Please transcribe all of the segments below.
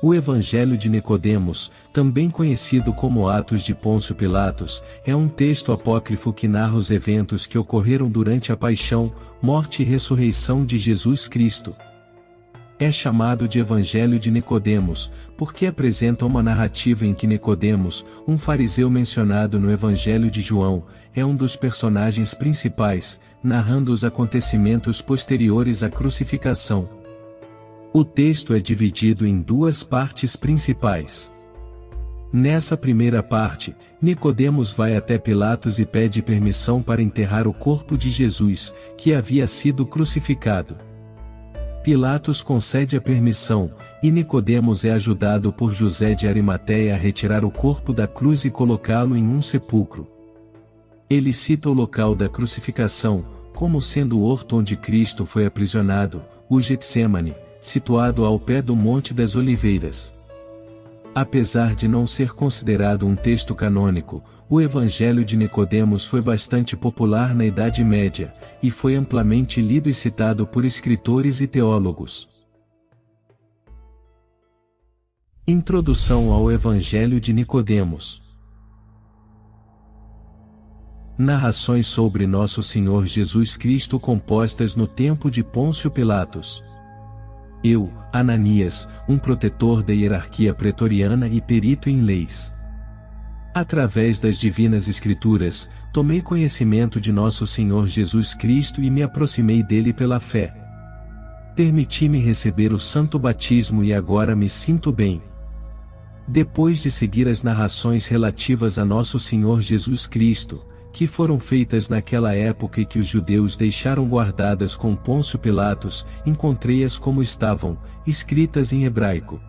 O Evangelho de Nicodemos, também conhecido como Atos de Pôncio Pilatos, é um texto apócrifo que narra os eventos que ocorreram durante a paixão, morte e ressurreição de Jesus Cristo. É chamado de Evangelho de Nicodemos, porque apresenta uma narrativa em que Nicodemos, um fariseu mencionado no Evangelho de João, é um dos personagens principais, narrando os acontecimentos posteriores à crucificação. O texto é dividido em duas partes principais. Nessa primeira parte, Nicodemos vai até Pilatos e pede permissão para enterrar o corpo de Jesus, que havia sido crucificado. Pilatos concede a permissão, e Nicodemos é ajudado por José de Arimateia a retirar o corpo da cruz e colocá-lo em um sepulcro. Ele cita o local da crucificação, como sendo o horto onde Cristo foi aprisionado, o Getsêmani, situado ao pé do Monte das Oliveiras. Apesar de não ser considerado um texto canônico, o Evangelho de Nicodemos foi bastante popular na Idade Média, e foi amplamente lido e citado por escritores e teólogos. Introdução ao Evangelho de Nicodemos. Narrações sobre Nosso Senhor Jesus Cristo compostas no tempo de Pôncio Pilatos. Eu, Ananias, um protetor da hierarquia pretoriana e perito em leis. Através das divinas Escrituras, tomei conhecimento de Nosso Senhor Jesus Cristo e me aproximei dele pela fé. Permiti-me receber o santo batismo e agora me sinto bem. Depois de seguir as narrações relativas a Nosso Senhor Jesus Cristo, que foram feitas naquela época e que os judeus deixaram guardadas com Pôncio Pilatos, encontrei-as como estavam, escritas em hebraico.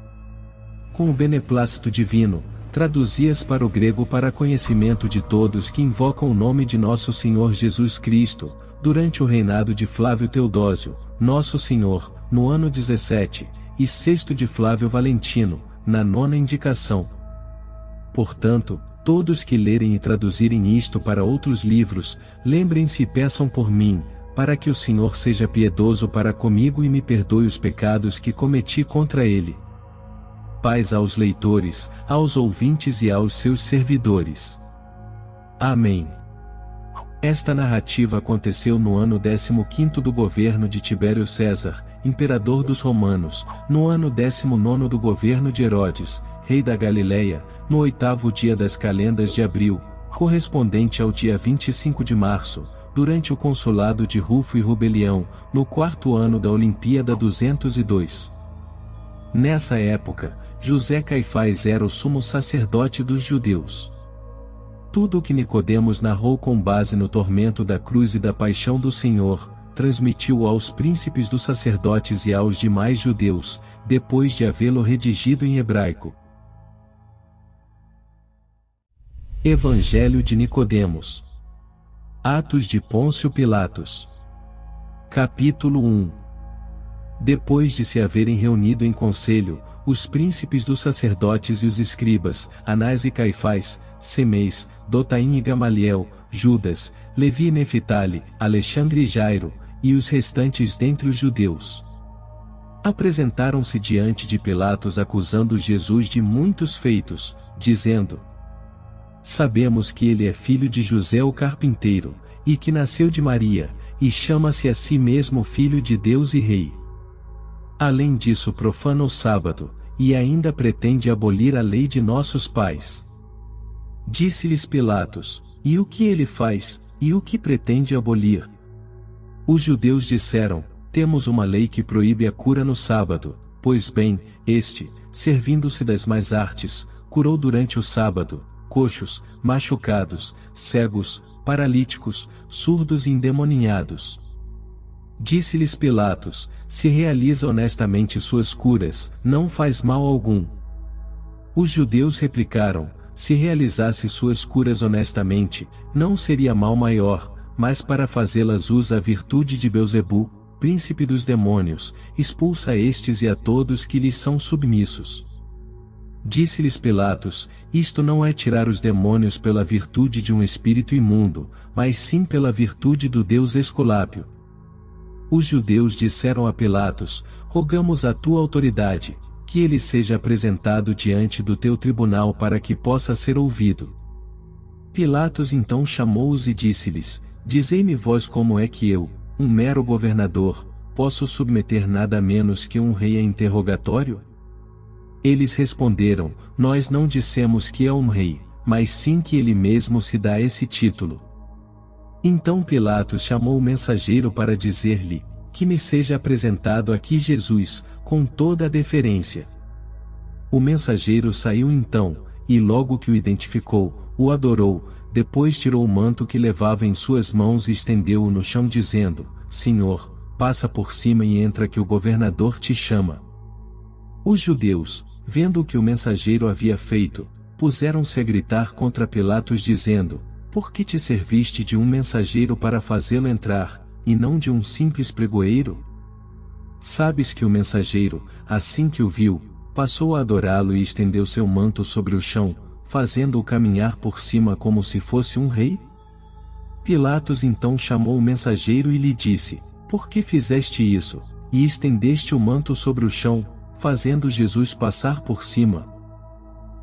Com o beneplácito divino, traduzi-as para o grego para conhecimento de todos que invocam o nome de Nosso Senhor Jesus Cristo, durante o reinado de Flávio Teodósio, Nosso Senhor, no ano 17, e sexto de Flávio Valentino, na 9ª indicação. Portanto, todos que lerem e traduzirem isto para outros livros, lembrem-se e peçam por mim, para que o Senhor seja piedoso para comigo e me perdoe os pecados que cometi contra ele. Paz aos leitores, aos ouvintes e aos seus servidores. Amém. Esta narrativa aconteceu no ano 15º do governo de Tibério César, imperador dos romanos, no ano 19º do governo de Herodes, rei da Galileia, no 8º dia das calendas de abril, correspondente ao dia 25 de março, durante o consulado de Rufo e Rubelião, no 4º ano da Olimpíada 202. Nessa época, José Caifás era o sumo sacerdote dos judeus. Tudo o que Nicodemos narrou com base no tormento da cruz e da paixão do Senhor, transmitiu aos príncipes dos sacerdotes e aos demais judeus, depois de havê-lo redigido em hebraico. Evangelho de Nicodemos. Atos de Pôncio Pilatos. Capítulo 1. Depois de se haverem reunido em conselho, os príncipes dos sacerdotes e os escribas, Anás e Caifás, Semeis, Dotaim e Gamaliel, Judas, Levi e Neftali, Alexandre e Jairo, e os restantes dentre os judeus, apresentaram-se diante de Pilatos acusando Jesus de muitos feitos, dizendo: Sabemos que ele é filho de José o carpinteiro, e que nasceu de Maria, e chama-se a si mesmo Filho de Deus e Rei. Além disso profana o sábado, e ainda pretende abolir a lei de nossos pais. Disse-lhes Pilatos: E o que ele faz, e o que pretende abolir? Os judeus disseram: Temos uma lei que proíbe a cura no sábado, pois bem, este, servindo-se das más artes, curou durante o sábado, coxos, machucados, cegos, paralíticos, surdos e endemoninhados. Disse-lhes Pilatos: Se realiza honestamente suas curas, não faz mal algum. Os judeus replicaram: Se realizasse suas curas honestamente, não seria mal maior, mas para fazê-las usa a virtude de Belzebu, príncipe dos demônios, expulsa a estes e a todos que lhes são submissos. Disse-lhes Pilatos: Isto não é tirar os demônios pela virtude de um espírito imundo, mas sim pela virtude do Deus Esculápio. Os judeus disseram a Pilatos: Rogamos a tua autoridade, que ele seja apresentado diante do teu tribunal para que possa ser ouvido. Pilatos então chamou-os e disse-lhes: Dizei-me vós como é que eu, um mero governador, posso submeter nada menos que um rei a interrogatório? Eles responderam: Nós não dissemos que é um rei, mas sim que ele mesmo se dá esse título. Então Pilatos chamou o mensageiro para dizer-lhe: Que me seja apresentado aqui Jesus, com toda a deferência. O mensageiro saiu então, e logo que o identificou, o adorou, depois tirou o manto que levava em suas mãos e estendeu-o no chão dizendo: Senhor, passa por cima e entra que o governador te chama. Os judeus, vendo o que o mensageiro havia feito, puseram-se a gritar contra Pilatos dizendo: Por que te serviste de um mensageiro para fazê-lo entrar, e não de um simples pregoeiro? Sabes que o mensageiro, assim que o viu, passou a adorá-lo e estendeu seu manto sobre o chão, fazendo-o caminhar por cima como se fosse um rei? Pilatos então chamou o mensageiro e lhe disse: Por que fizeste isso, e estendeste o manto sobre o chão, fazendo Jesus passar por cima?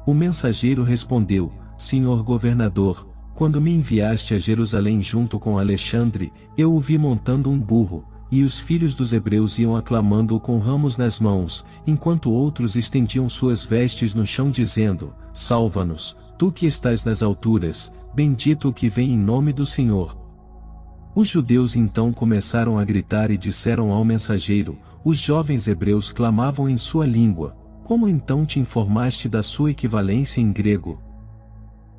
O mensageiro respondeu: Senhor governador, quando me enviaste a Jerusalém junto com Alexandre, eu o vi montando um burro, e os filhos dos hebreus iam aclamando-o com ramos nas mãos, enquanto outros estendiam suas vestes no chão dizendo: Salva-nos, tu que estás nas alturas, bendito o que vem em nome do Senhor. Os judeus então começaram a gritar e disseram ao mensageiro: Os jovens hebreus clamavam em sua língua, como então te informaste da sua equivalência em grego?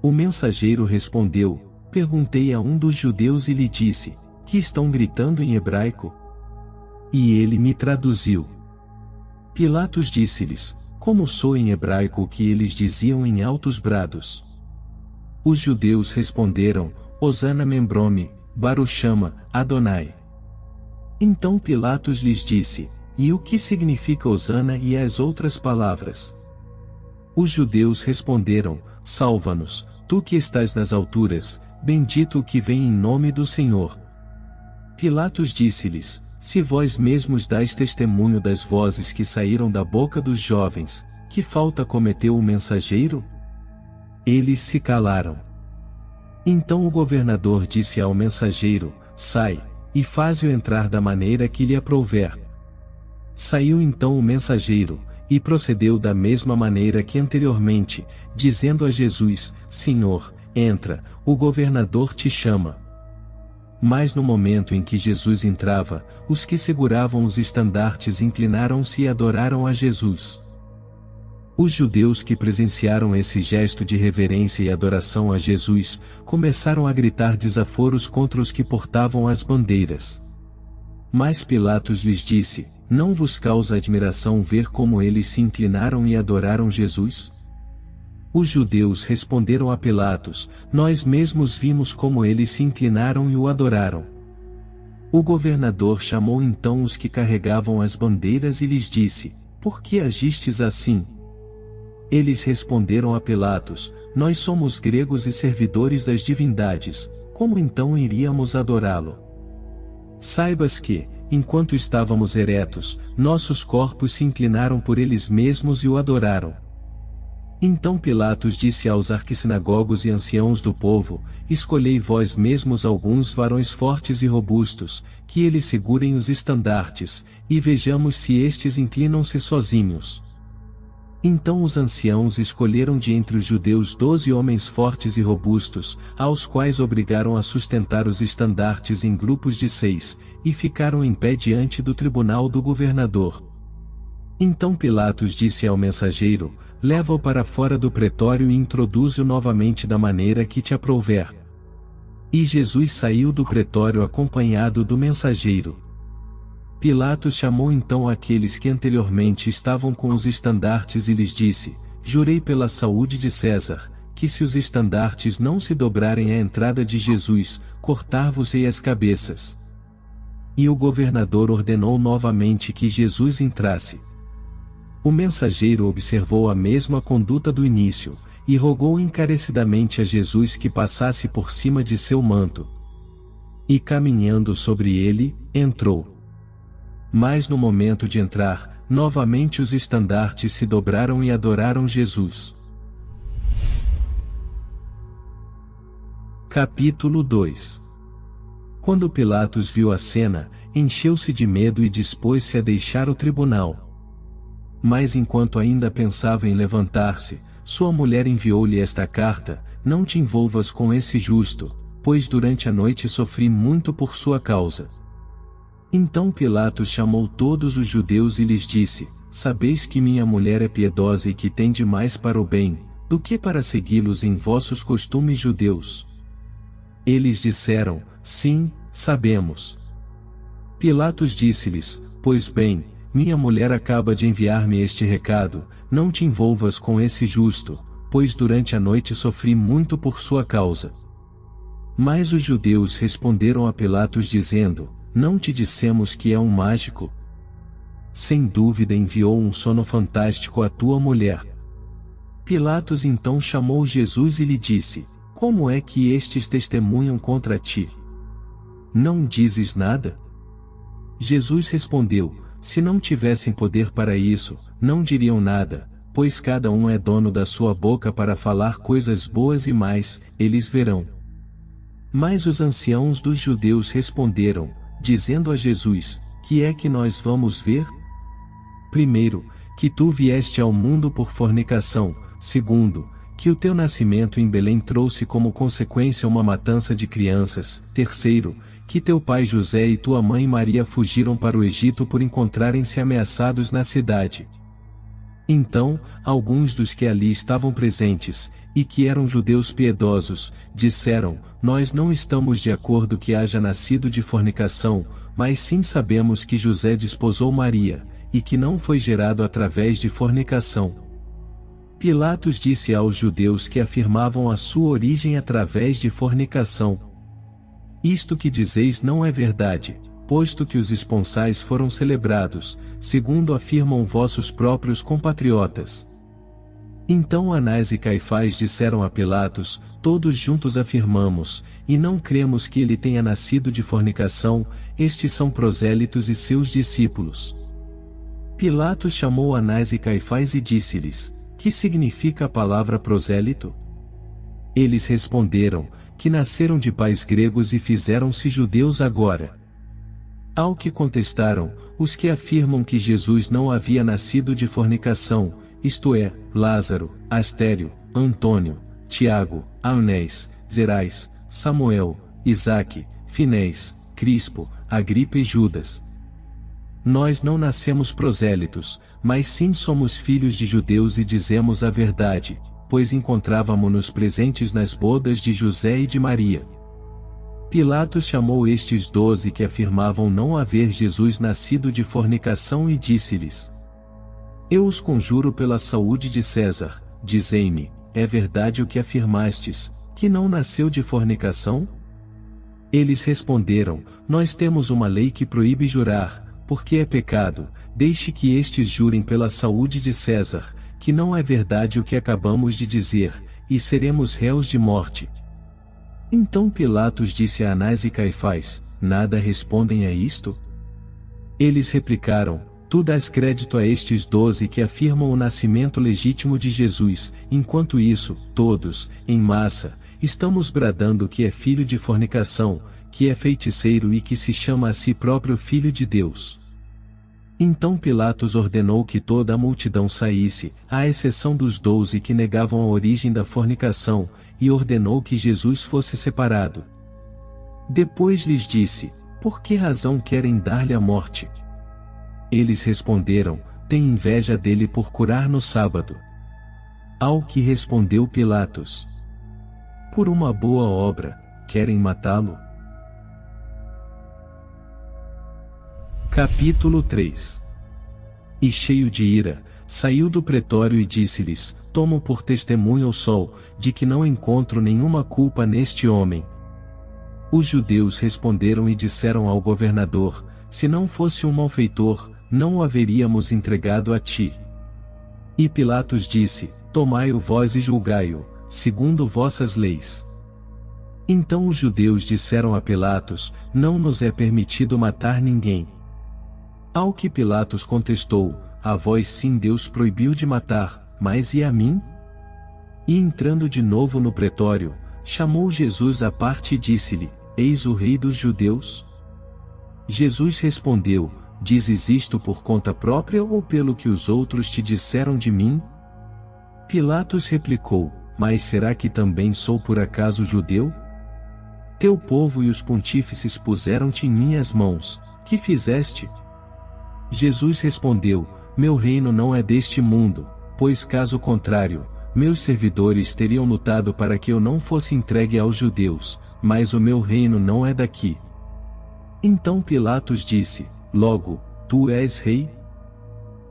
O mensageiro respondeu: Perguntei a um dos judeus e lhe disse: Que estão gritando em hebraico? E ele me traduziu. Pilatos disse-lhes: Como soou em hebraico o que eles diziam em altos brados? Os judeus responderam: Hosana Membrome, Baruch Shama, Adonai. Então Pilatos lhes disse: E o que significa Hosana e as outras palavras? Os judeus responderam: Salva-nos, tu que estás nas alturas, bendito o que vem em nome do Senhor. Pilatos disse-lhes: Se vós mesmos dais testemunho das vozes que saíram da boca dos jovens, que falta cometeu o mensageiro? Eles se calaram. Então o governador disse ao mensageiro: Sai, e faze-o entrar da maneira que lhe aprouver. Saiu então o mensageiro, e procedeu da mesma maneira que anteriormente, dizendo a Jesus: Senhor, entra, o governador te chama. Mas no momento em que Jesus entrava, os que seguravam os estandartes inclinaram-se e adoraram a Jesus. Os judeus que presenciaram esse gesto de reverência e adoração a Jesus, começaram a gritar desaforos contra os que portavam as bandeiras. Mas Pilatos lhes disse: Não vos causa admiração ver como eles se inclinaram e adoraram Jesus? Os judeus responderam a Pilatos: Nós mesmos vimos como eles se inclinaram e o adoraram. O governador chamou então os que carregavam as bandeiras e lhes disse: Por que agistes assim? Eles responderam a Pilatos: Nós somos gregos e servidores das divindades, como então iríamos adorá-lo? Saibas que, enquanto estávamos eretos, nossos corpos se inclinaram por eles mesmos e o adoraram. Então Pilatos disse aos arquissinagogos e anciãos do povo: Escolhei vós mesmos alguns varões fortes e robustos, que eles segurem os estandartes, e vejamos se estes inclinam-se sozinhos. Então os anciãos escolheram de entre os judeus 12 homens fortes e robustos, aos quais obrigaram a sustentar os estandartes em grupos de 6, e ficaram em pé diante do tribunal do governador. Então Pilatos disse ao mensageiro: Leva-o para fora do pretório e introduze-o novamente da maneira que te aprouver. E Jesus saiu do pretório acompanhado do mensageiro. Pilatos chamou então aqueles que anteriormente estavam com os estandartes e lhes disse: Jurei pela saúde de César, que se os estandartes não se dobrarem à entrada de Jesus, cortar-vos-ei as cabeças. E o governador ordenou novamente que Jesus entrasse. O mensageiro observou a mesma conduta do início, e rogou encarecidamente a Jesus que passasse por cima de seu manto. E caminhando sobre ele, entrou. Mas no momento de entrar, novamente os estandartes se dobraram e adoraram Jesus. Capítulo 2. Quando Pilatos viu a cena, encheu-se de medo e dispôs-se a deixar o tribunal. Mas enquanto ainda pensava em levantar-se, sua mulher enviou-lhe esta carta: não te envolvas com esse justo, pois durante a noite sofri muito por sua causa. Então Pilatos chamou todos os judeus e lhes disse: sabeis que minha mulher é piedosa e que tende mais para o bem, do que para segui-los em vossos costumes judeus. Eles disseram: sim, sabemos. Pilatos disse-lhes: pois bem, minha mulher acaba de enviar-me este recado: não te envolvas com esse justo, pois durante a noite sofri muito por sua causa. Mas os judeus responderam a Pilatos dizendo: não te dissemos que é um mágico? Sem dúvida enviou um sono fantástico à tua mulher. Pilatos então chamou Jesus e lhe disse: como é que estes testemunham contra ti? Não dizes nada? Jesus respondeu: se não tivessem poder para isso, não diriam nada, pois cada um é dono da sua boca para falar coisas boas e mais, eles verão. Mas os anciãos dos judeus responderam, dizendo a Jesus: que é que nós vamos ver? Primeiro, que tu vieste ao mundo por fornicação; segundo, que o teu nascimento em Belém trouxe como consequência uma matança de crianças; terceiro, que teu pai José e tua mãe Maria fugiram para o Egito por encontrarem-se ameaçados na cidade. Então, alguns dos que ali estavam presentes, e que eram judeus piedosos, disseram: nós não estamos de acordo que haja nascido de fornicação, mas sim sabemos que José desposou Maria, e que não foi gerado através de fornicação. Pilatos disse aos judeus que afirmavam a sua origem através de fornicação: isto que dizeis não é verdade, posto que os esponsais foram celebrados, segundo afirmam vossos próprios compatriotas. Então Anás e Caifás disseram a Pilatos: todos juntos afirmamos, e não cremos que ele tenha nascido de fornicação, estes são prosélitos e seus discípulos. Pilatos chamou Anás e Caifás e disse-lhes: que significa a palavra prosélito? Eles responderam: que nasceram de pais gregos e fizeram-se judeus agora. Ao que contestaram, os que afirmam que Jesus não havia nascido de fornicação, isto é, Lázaro, Astério, Antônio, Tiago, Aonés, Zerais, Samuel, Isaque, Finés, Crispo, Agripa e Judas. Nós não nascemos prosélitos, mas sim somos filhos de judeus e dizemos a verdade, pois encontrávamo-nos presentes nas bodas de José e de Maria. Pilatos chamou estes 12 que afirmavam não haver Jesus nascido de fornicação e disse-lhes: eu os conjuro pela saúde de César, dizei-me, é verdade o que afirmastes, que não nasceu de fornicação? Eles responderam: nós temos uma lei que proíbe jurar, porque é pecado; deixe que estes jurem pela saúde de César, que não é verdade o que acabamos de dizer, e seremos réus de morte. Então Pilatos disse a Anás e Caifás: nada respondem a isto? Eles replicaram: tu dás crédito a estes 12 que afirmam o nascimento legítimo de Jesus, enquanto isso, todos, em massa, estamos bradando que é filho de fornicação, que é feiticeiro e que se chama a si próprio Filho de Deus. Então Pilatos ordenou que toda a multidão saísse, à exceção dos 12 que negavam a origem da fornicação, e ordenou que Jesus fosse separado. Depois lhes disse: por que razão querem dar-lhe a morte? Eles responderam: tem inveja dele por curar no sábado. Ao que respondeu Pilatos: por uma boa obra, querem matá-lo? Capítulo 3. E cheio de ira, saiu do pretório e disse-lhes: tomo por testemunho o sol, de que não encontro nenhuma culpa neste homem. Os judeus responderam e disseram ao governador: se não fosse um malfeitor, não o haveríamos entregado a ti. E Pilatos disse: tomai-o vós e julgai-o, segundo vossas leis. Então os judeus disseram a Pilatos: não nos é permitido matar ninguém. Ao que Pilatos contestou: a vós sim Deus proibiu de matar, mas e a mim? E entrando de novo no pretório, chamou Jesus à parte e disse-lhe: Eis o rei dos judeus? Jesus respondeu: Dizes isto por conta própria ou pelo que os outros te disseram de mim? Pilatos replicou: Mas será que também sou por acaso judeu? Teu povo e os pontífices puseram-te em minhas mãos, que fizeste? Jesus respondeu: Meu reino não é deste mundo, pois caso contrário, meus servidores teriam lutado para que eu não fosse entregue aos judeus, mas o meu reino não é daqui. Então Pilatos disse: Logo, tu és rei?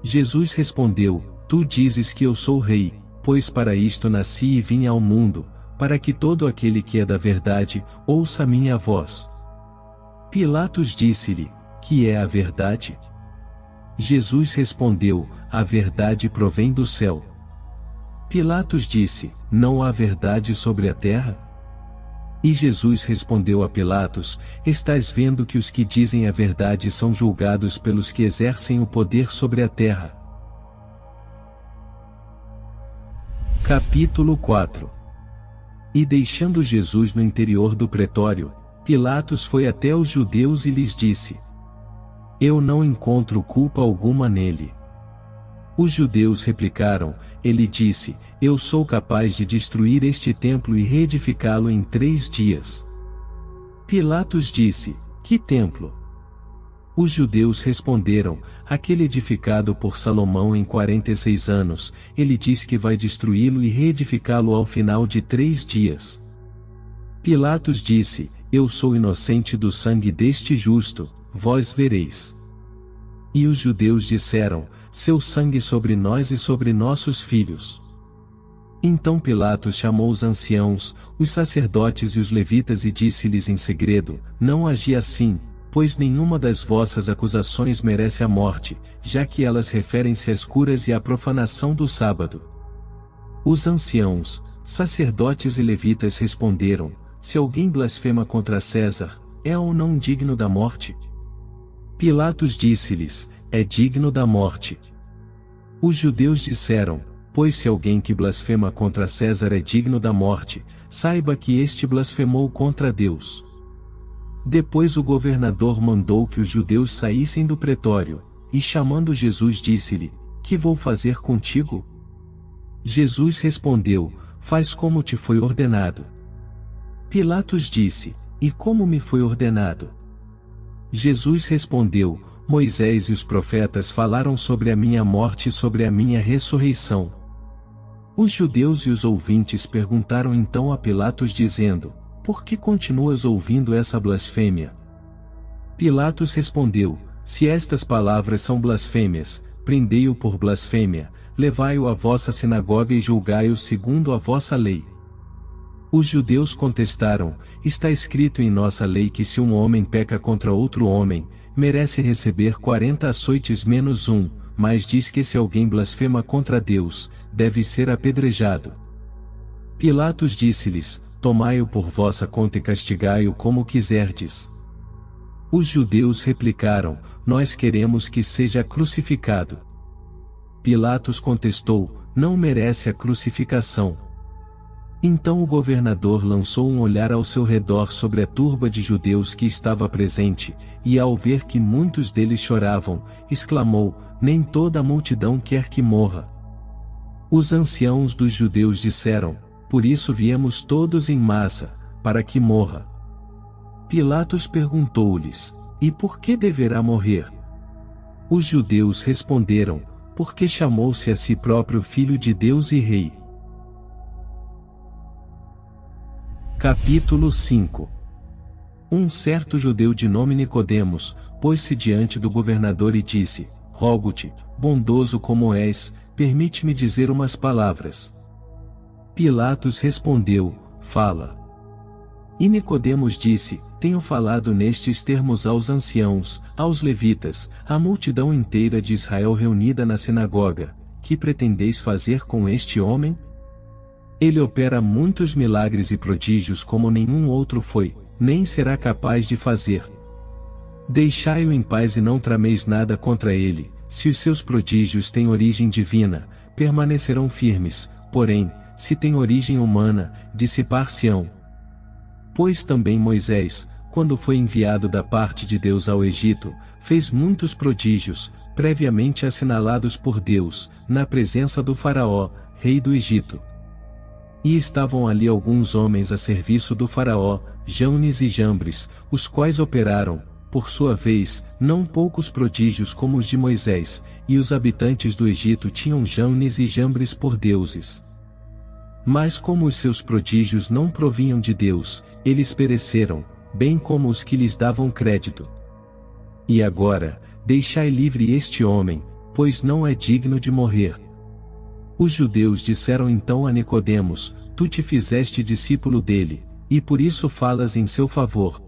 Jesus respondeu: Tu dizes que eu sou rei, pois para isto nasci e vim ao mundo, para que todo aquele que é da verdade, ouça minha voz. Pilatos disse-lhe: Que é a verdade? Jesus respondeu: A verdade provém do céu. Pilatos disse: Não há verdade sobre a terra? E Jesus respondeu a Pilatos: Estás vendo que os que dizem a verdade são julgados pelos que exercem o poder sobre a terra. Capítulo 4. E deixando Jesus no interior do pretório, Pilatos foi até os judeus e lhes disse: Eu não encontro culpa alguma nele. Os judeus replicaram: Ele disse: Eu sou capaz de destruir este templo e reedificá-lo em 3 dias. Pilatos disse: Que templo? Os judeus responderam: Aquele edificado por Salomão em 46 anos, ele diz que vai destruí-lo e reedificá-lo ao final de 3 dias. Pilatos disse: Eu sou inocente do sangue deste justo, vós vereis. E os judeus disseram: Seu sangue sobre nós e sobre nossos filhos. Então Pilatos chamou os anciãos, os sacerdotes e os levitas e disse-lhes em segredo: Não agi assim, pois nenhuma das vossas acusações merece a morte, já que elas referem-se às curas e à profanação do sábado. Os anciãos, sacerdotes e levitas responderam: Se alguém blasfema contra César, é ou não digno da morte? Pilatos disse-lhes: É digno da morte. Os judeus disseram: Pois se alguém que blasfema contra César é digno da morte, saiba que este blasfemou contra Deus. Depois o governador mandou que os judeus saíssem do pretório, e chamando Jesus disse-lhe: Que vou fazer contigo? Jesus respondeu: Faz como te foi ordenado. Pilatos disse: E como me foi ordenado? Jesus respondeu: Moisés e os profetas falaram sobre a minha morte e sobre a minha ressurreição. Os judeus e os ouvintes perguntaram então a Pilatos dizendo: Por que continuas ouvindo essa blasfêmia? Pilatos respondeu: Se estas palavras são blasfêmias, prendei-o por blasfêmia, levai-o à vossa sinagoga e julgai-o segundo a vossa lei. Os judeus contestaram: Está escrito em nossa lei que se um homem peca contra outro homem, merece receber 40 açoites menos 1, mas diz que se alguém blasfema contra Deus, deve ser apedrejado. Pilatos disse-lhes: Tomai-o por vossa conta e castigai-o como quiserdes. Os judeus replicaram: Nós queremos que seja crucificado. Pilatos contestou: Não merece a crucificação. Então o governador lançou um olhar ao seu redor sobre a turba de judeus que estava presente, e ao ver que muitos deles choravam, exclamou: Nem toda a multidão quer que morra. Os anciãos dos judeus disseram: Por isso viemos todos em massa, para que morra. Pilatos perguntou-lhes: E por que deverá morrer? Os judeus responderam: Porque chamou-se a si próprio Filho de Deus e Rei. Capítulo 5. Um certo judeu de nome Nicodemos, pôs-se diante do governador e disse: Rogo-te, bondoso como és, permite-me dizer umas palavras. Pilatos respondeu: Fala. E Nicodemos disse: Tenho falado nestes termos aos anciãos, aos levitas, à multidão inteira de Israel reunida na sinagoga. Que pretendeis fazer com este homem? Ele opera muitos milagres e prodígios como nenhum outro foi, nem será capaz de fazer. Deixai-o em paz e não trameis nada contra ele, se os seus prodígios têm origem divina, permanecerão firmes, porém, se têm origem humana, dissipar-se-ão. Pois também Moisés, quando foi enviado da parte de Deus ao Egito, fez muitos prodígios, previamente assinalados por Deus, na presença do Faraó, rei do Egito. E estavam ali alguns homens a serviço do Faraó, Janes e Jambres, os quais operaram, por sua vez, não poucos prodígios como os de Moisés, e os habitantes do Egito tinham Janes e Jambres por deuses. Mas como os seus prodígios não provinham de Deus, eles pereceram, bem como os que lhes davam crédito. E agora, deixai livre este homem, pois não é digno de morrer. Os judeus disseram então a Nicodemos: Tu te fizeste discípulo dele, e por isso falas em seu favor.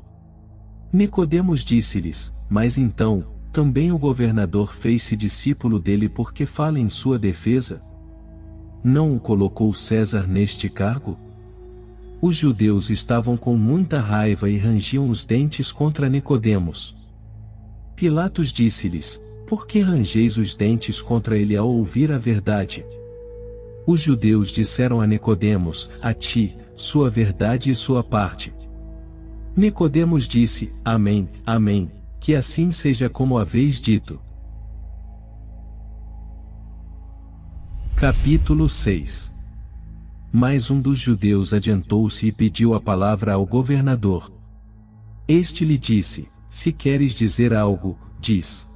Nicodemos disse-lhes: Mas então, também o governador fez-se discípulo dele porque fala em sua defesa? Não o colocou César neste cargo? Os judeus estavam com muita raiva e rangiam os dentes contra Nicodemos. Pilatos disse-lhes: Por que rangeis os dentes contra ele ao ouvir a verdade? Os judeus disseram a Nicodemos: A ti, sua verdade e sua parte. Nicodemos disse: Amém, amém, que assim seja como haveis dito. Capítulo 6. Mais um dos judeus adiantou-se e pediu a palavra ao governador. Este lhe disse: Se queres dizer algo, diz.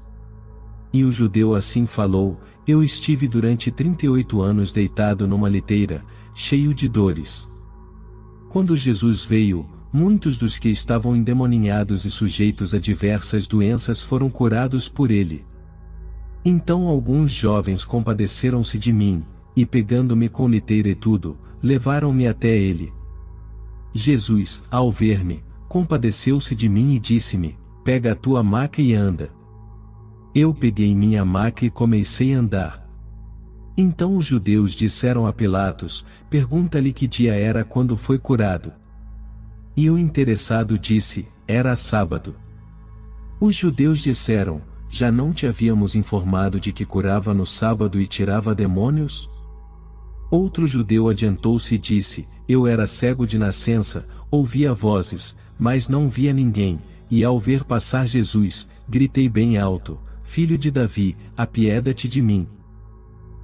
E o judeu assim falou: Eu estive durante 38 anos deitado numa liteira, cheio de dores. Quando Jesus veio, muitos dos que estavam endemoninhados e sujeitos a diversas doenças foram curados por ele. Então alguns jovens compadeceram-se de mim, e pegando-me com liteira e tudo, levaram-me até ele. Jesus, ao ver-me, compadeceu-se de mim e disse-me: Pega a tua maca e anda. Eu peguei minha maca e comecei a andar. Então os judeus disseram a Pilatos: Pergunta-lhe que dia era quando foi curado. E o interessado disse: Era sábado. Os judeus disseram: Já não te havíamos informado de que curava no sábado e tirava demônios? Outro judeu adiantou-se e disse: Eu era cego de nascença, ouvia vozes, mas não via ninguém, e ao ver passar Jesus, gritei bem alto: Filho de Davi, apieda-te de mim.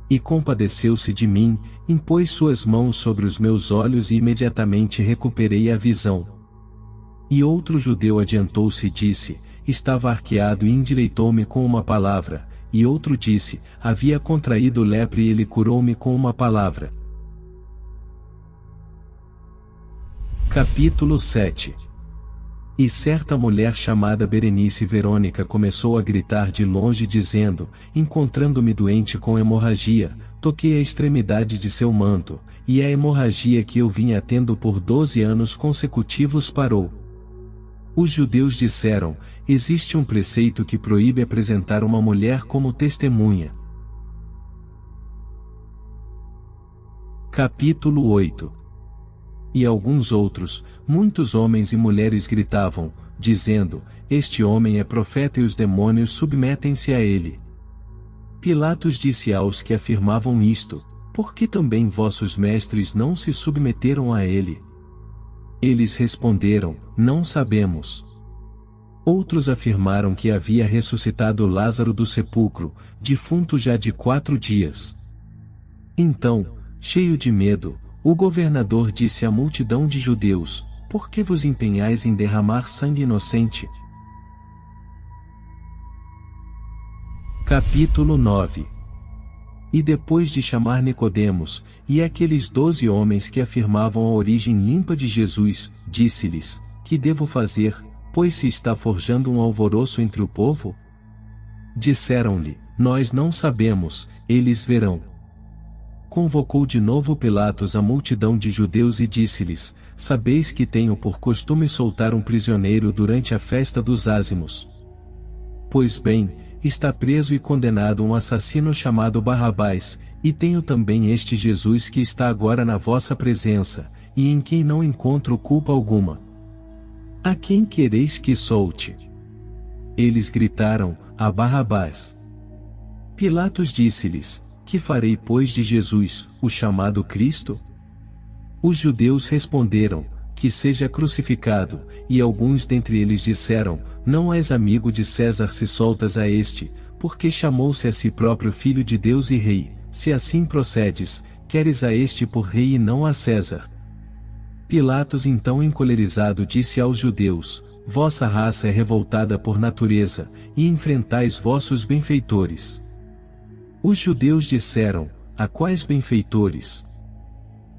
E compadeceu-se de mim, impôs suas mãos sobre os meus olhos e imediatamente recuperei a visão. E outro judeu adiantou-se e disse: Estava arqueado e endireitou-me com uma palavra. E outro disse: Havia contraído lepra e ele curou-me com uma palavra. Capítulo 7. E certa mulher chamada Berenice Verônica começou a gritar de longe dizendo: Encontrando-me doente com hemorragia, toquei a extremidade de seu manto, e a hemorragia que eu vinha tendo por 12 anos consecutivos parou. Os judeus disseram: Existe um preceito que proíbe apresentar uma mulher como testemunha. Capítulo 8. E alguns outros, muitos homens e mulheres gritavam, dizendo: Este homem é profeta e os demônios submetem-se a ele. Pilatos disse aos que afirmavam isto: Por que também vossos mestres não se submeteram a ele? Eles responderam: Não sabemos. Outros afirmaram que havia ressuscitado Lázaro do sepulcro, defunto já de 4 dias. Então, cheio de medo, o governador disse à multidão de judeus: Por que vos empenhais em derramar sangue inocente? Capítulo 9. E depois de chamar Nicodemos, e aqueles 12 homens que afirmavam a origem limpa de Jesus, disse-lhes: Que devo fazer, pois se está forjando um alvoroço entre o povo? Disseram-lhe: Nós não sabemos, eles verão. Convocou de novo Pilatos a multidão de judeus e disse-lhes: Sabeis que tenho por costume soltar um prisioneiro durante a festa dos ázimos. Pois bem, está preso e condenado um assassino chamado Barrabás, e tenho também este Jesus que está agora na vossa presença, e em quem não encontro culpa alguma. A quem quereis que solte? Eles gritaram: A Barrabás. Pilatos disse-lhes: Que farei pois de Jesus, o chamado Cristo? Os judeus responderam: Que seja crucificado, e alguns dentre eles disseram: Não és amigo de César se soltas a este, porque chamou-se a si próprio Filho de Deus e Rei. Se assim procedes, queres a este por rei e não a César. Pilatos então encolerizado disse aos judeus: Vossa raça é revoltada por natureza, e enfrentais vossos benfeitores. Os judeus disseram: A quais benfeitores?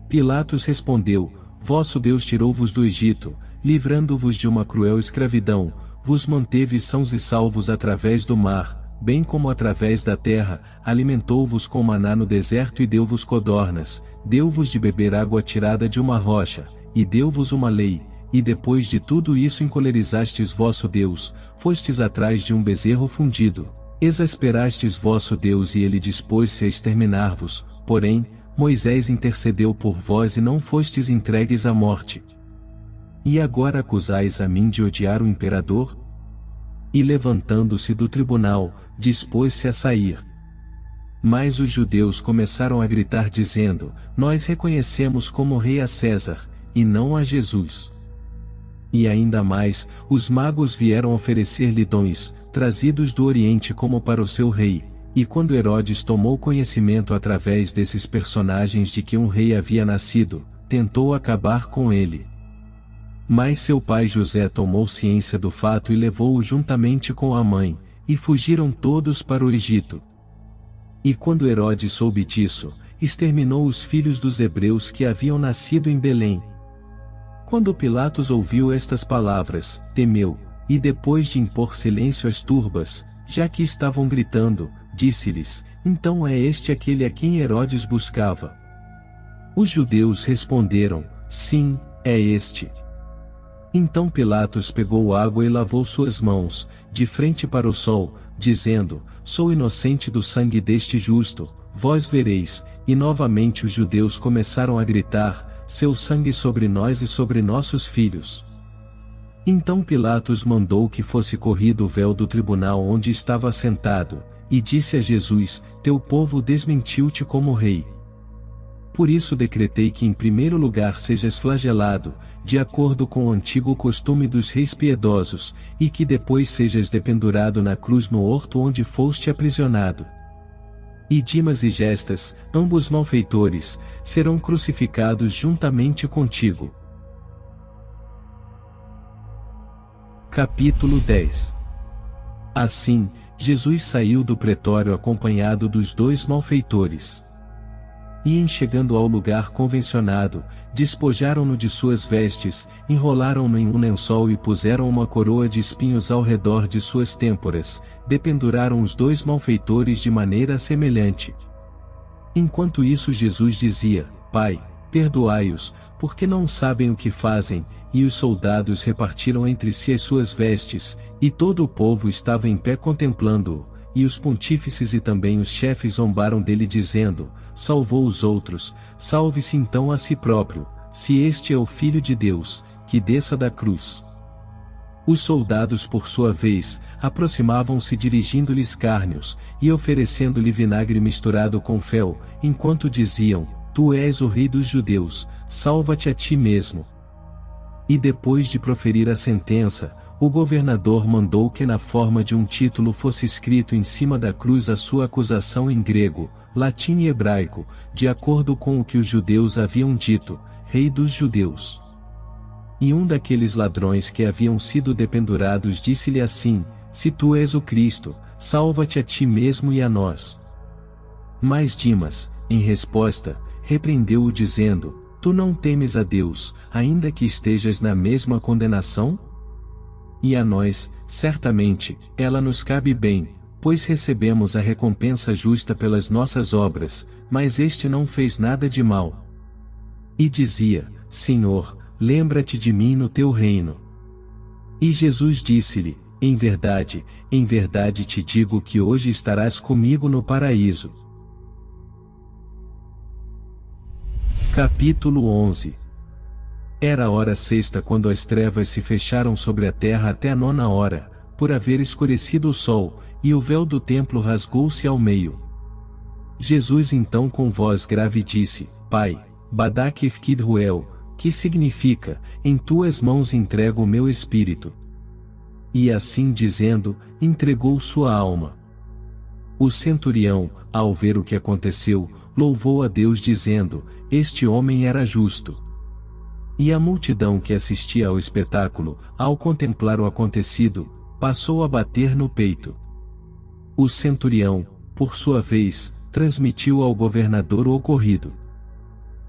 Pilatos respondeu: Vosso Deus tirou-vos do Egito, livrando-vos de uma cruel escravidão, vos manteve sãos e salvos através do mar, bem como através da terra, alimentou-vos com maná no deserto e deu-vos codornas, deu-vos de beber água tirada de uma rocha, e deu-vos uma lei, e depois de tudo isso encolerizastes vosso Deus, fostes atrás de um bezerro fundido, exasperastes vosso Deus e ele dispôs-se a exterminar-vos, porém, Moisés intercedeu por vós e não fostes entregues à morte. E agora acusais a mim de odiar o imperador? E levantando-se do tribunal, dispôs-se a sair. Mas os judeus começaram a gritar dizendo: Nós reconhecemos como rei a César, e não a Jesus. E ainda mais, os magos vieram oferecer-lhe dons, trazidos do Oriente como para o seu rei, e quando Herodes tomou conhecimento através desses personagens de que um rei havia nascido, tentou acabar com ele. Mas seu pai José tomou ciência do fato e levou-o juntamente com a mãe, e fugiram todos para o Egito. E quando Herodes soube disso, exterminou os filhos dos hebreus que haviam nascido em Belém. Quando Pilatos ouviu estas palavras, temeu, e depois de impor silêncio às turbas, já que estavam gritando, disse-lhes: Então é este aquele a quem Herodes buscava? Os judeus responderam: Sim, é este. Então Pilatos pegou água e lavou suas mãos, de frente para o sol, dizendo: Sou inocente do sangue deste justo, vós vereis. E novamente os judeus começaram a gritar: Seu sangue sobre nós e sobre nossos filhos. Então Pilatos mandou que fosse corrido o véu do tribunal onde estava assentado, e disse a Jesus: Teu povo desmentiu-te como rei. Por isso decretei que em primeiro lugar sejas flagelado, de acordo com o antigo costume dos reis piedosos, e que depois sejas dependurado na cruz no horto onde foste aprisionado. E Dimas e Gestas, ambos malfeitores, serão crucificados juntamente contigo. Capítulo 10. Assim, Jesus saiu do pretório acompanhado dos dois malfeitores. E em chegando ao lugar convencionado, despojaram-no de suas vestes, enrolaram-no em um lençol e puseram uma coroa de espinhos ao redor de suas têmporas, dependuraram os dois malfeitores de maneira semelhante. Enquanto isso Jesus dizia: Pai, perdoai-os, porque não sabem o que fazem, e os soldados repartiram entre si as suas vestes, e todo o povo estava em pé contemplando-o, e os pontífices e também os chefes zombaram dele dizendo: Salvou os outros, salve-se então a si próprio, se este é o Filho de Deus, que desça da cruz. Os soldados por sua vez, aproximavam-se dirigindo-lhe escárnios, e oferecendo-lhe vinagre misturado com fel, enquanto diziam: Tu és o rei dos judeus, salva-te a ti mesmo. E depois de proferir a sentença, o governador mandou que na forma de um título fosse escrito em cima da cruz a sua acusação em grego, latim e hebraico, de acordo com o que os judeus haviam dito: Rei dos judeus. E um daqueles ladrões que haviam sido dependurados disse-lhe assim: Se tu és o Cristo, salva-te a ti mesmo e a nós. Mas Dimas, em resposta, repreendeu-o dizendo: Tu não temes a Deus, ainda que estejas na mesma condenação? E a nós, certamente, ela nos cabe bem, pois recebemos a recompensa justa pelas nossas obras, mas este não fez nada de mal. E dizia: Senhor, lembra-te de mim no teu reino. E Jesus disse-lhe: em verdade te digo que hoje estarás comigo no paraíso. Capítulo 11. Era a hora sexta quando as trevas se fecharam sobre a terra até a 9ª hora, por haver escurecido o sol, e o véu do templo rasgou-se ao meio. Jesus então com voz grave disse: Pai, Badak Efkid Ruel, que significa, em tuas mãos entrego o meu espírito. E assim dizendo, entregou sua alma. O centurião, ao ver o que aconteceu, louvou a Deus dizendo: Este homem era justo. E a multidão que assistia ao espetáculo, ao contemplar o acontecido, passou a bater no peito. O centurião, por sua vez, transmitiu ao governador o ocorrido.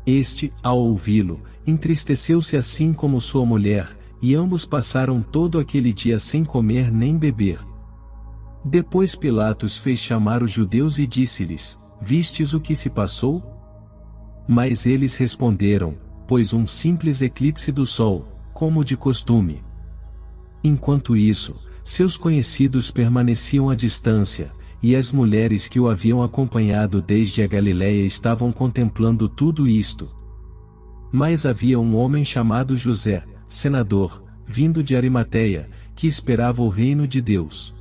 Este, ao ouvi-lo, entristeceu-se assim como sua mulher, e ambos passaram todo aquele dia sem comer nem beber. Depois Pilatos fez chamar os judeus e disse-lhes: Vistes o que se passou? Mas eles responderam: Pois um simples eclipse do sol, como de costume. Enquanto isso, seus conhecidos permaneciam à distância, e as mulheres que o haviam acompanhado desde a Galiléia estavam contemplando tudo isto. Mas havia um homem chamado José, senador, vindo de Arimateia, que esperava o reino de Deus.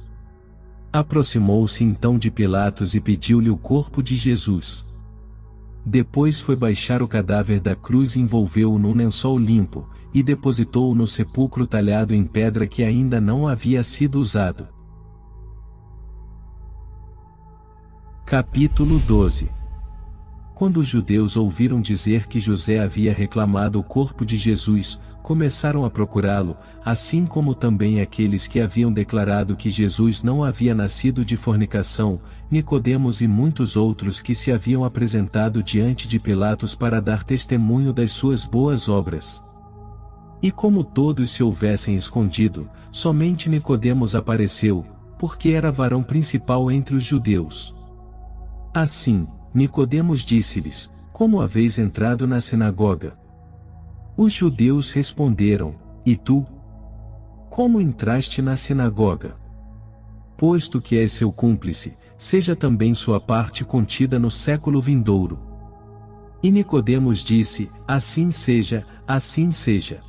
Aproximou-se então de Pilatos e pediu-lhe o corpo de Jesus. Depois foi baixar o cadáver da cruz e envolveu-o num lençol limpo, e depositou-o no sepulcro talhado em pedra que ainda não havia sido usado. Capítulo 12. Quando os judeus ouviram dizer que José havia reclamado o corpo de Jesus, começaram a procurá-lo, assim como também aqueles que haviam declarado que Jesus não havia nascido de fornicação, Nicodemos e muitos outros que se haviam apresentado diante de Pilatos para dar testemunho das suas boas obras. E como todos se houvessem escondido, somente Nicodemos apareceu, porque era varão principal entre os judeus. Assim, Nicodemos disse-lhes: Como haveis entrado na sinagoga? Os judeus responderam: E tu? Como entraste na sinagoga? Posto que és seu cúmplice, seja também sua parte contida no século vindouro. E Nicodemos disse: Assim seja, assim seja.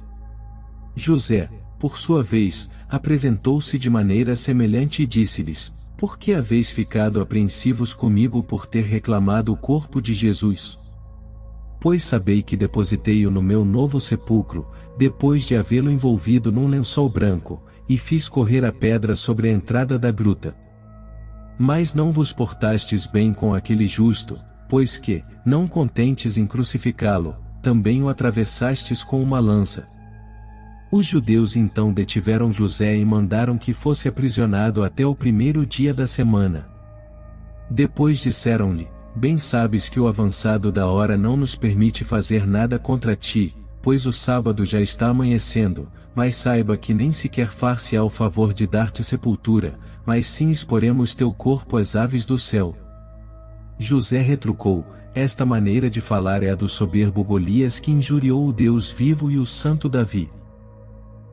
José, por sua vez, apresentou-se de maneira semelhante e disse-lhes: Por que haveis ficado apreensivos comigo por ter reclamado o corpo de Jesus? Pois sabei que depositei-o no meu novo sepulcro, depois de havê-lo envolvido num lençol branco, e fiz correr a pedra sobre a entrada da gruta. Mas não vos portastes bem com aquele justo, pois que, não contentes em crucificá-lo, também o atravessastes com uma lança. Os judeus então detiveram José e mandaram que fosse aprisionado até o primeiro dia da semana. Depois disseram-lhe: Bem sabes que o avançado da hora não nos permite fazer nada contra ti, pois o sábado já está amanhecendo, mas saiba que nem sequer far-se-á o favor de dar-te sepultura, mas sim exporemos teu corpo às aves do céu. José retrucou: Esta maneira de falar é a do soberbo Golias que injuriou o Deus vivo e o santo Davi.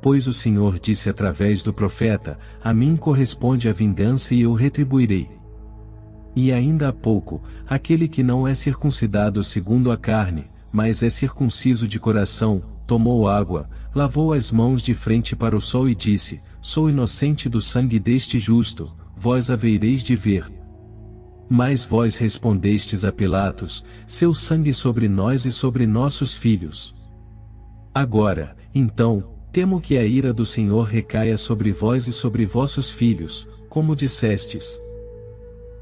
Pois o Senhor disse através do profeta: A mim corresponde a vingança e eu retribuirei. E ainda há pouco, aquele que não é circuncidado segundo a carne, mas é circunciso de coração, tomou água, lavou as mãos de frente para o sol e disse: Sou inocente do sangue deste justo, vós havereis de ver. Mas vós respondestes a Pilatos: Seu sangue sobre nós e sobre nossos filhos. Agora, então, temo que a ira do Senhor recaia sobre vós e sobre vossos filhos, como dissestes.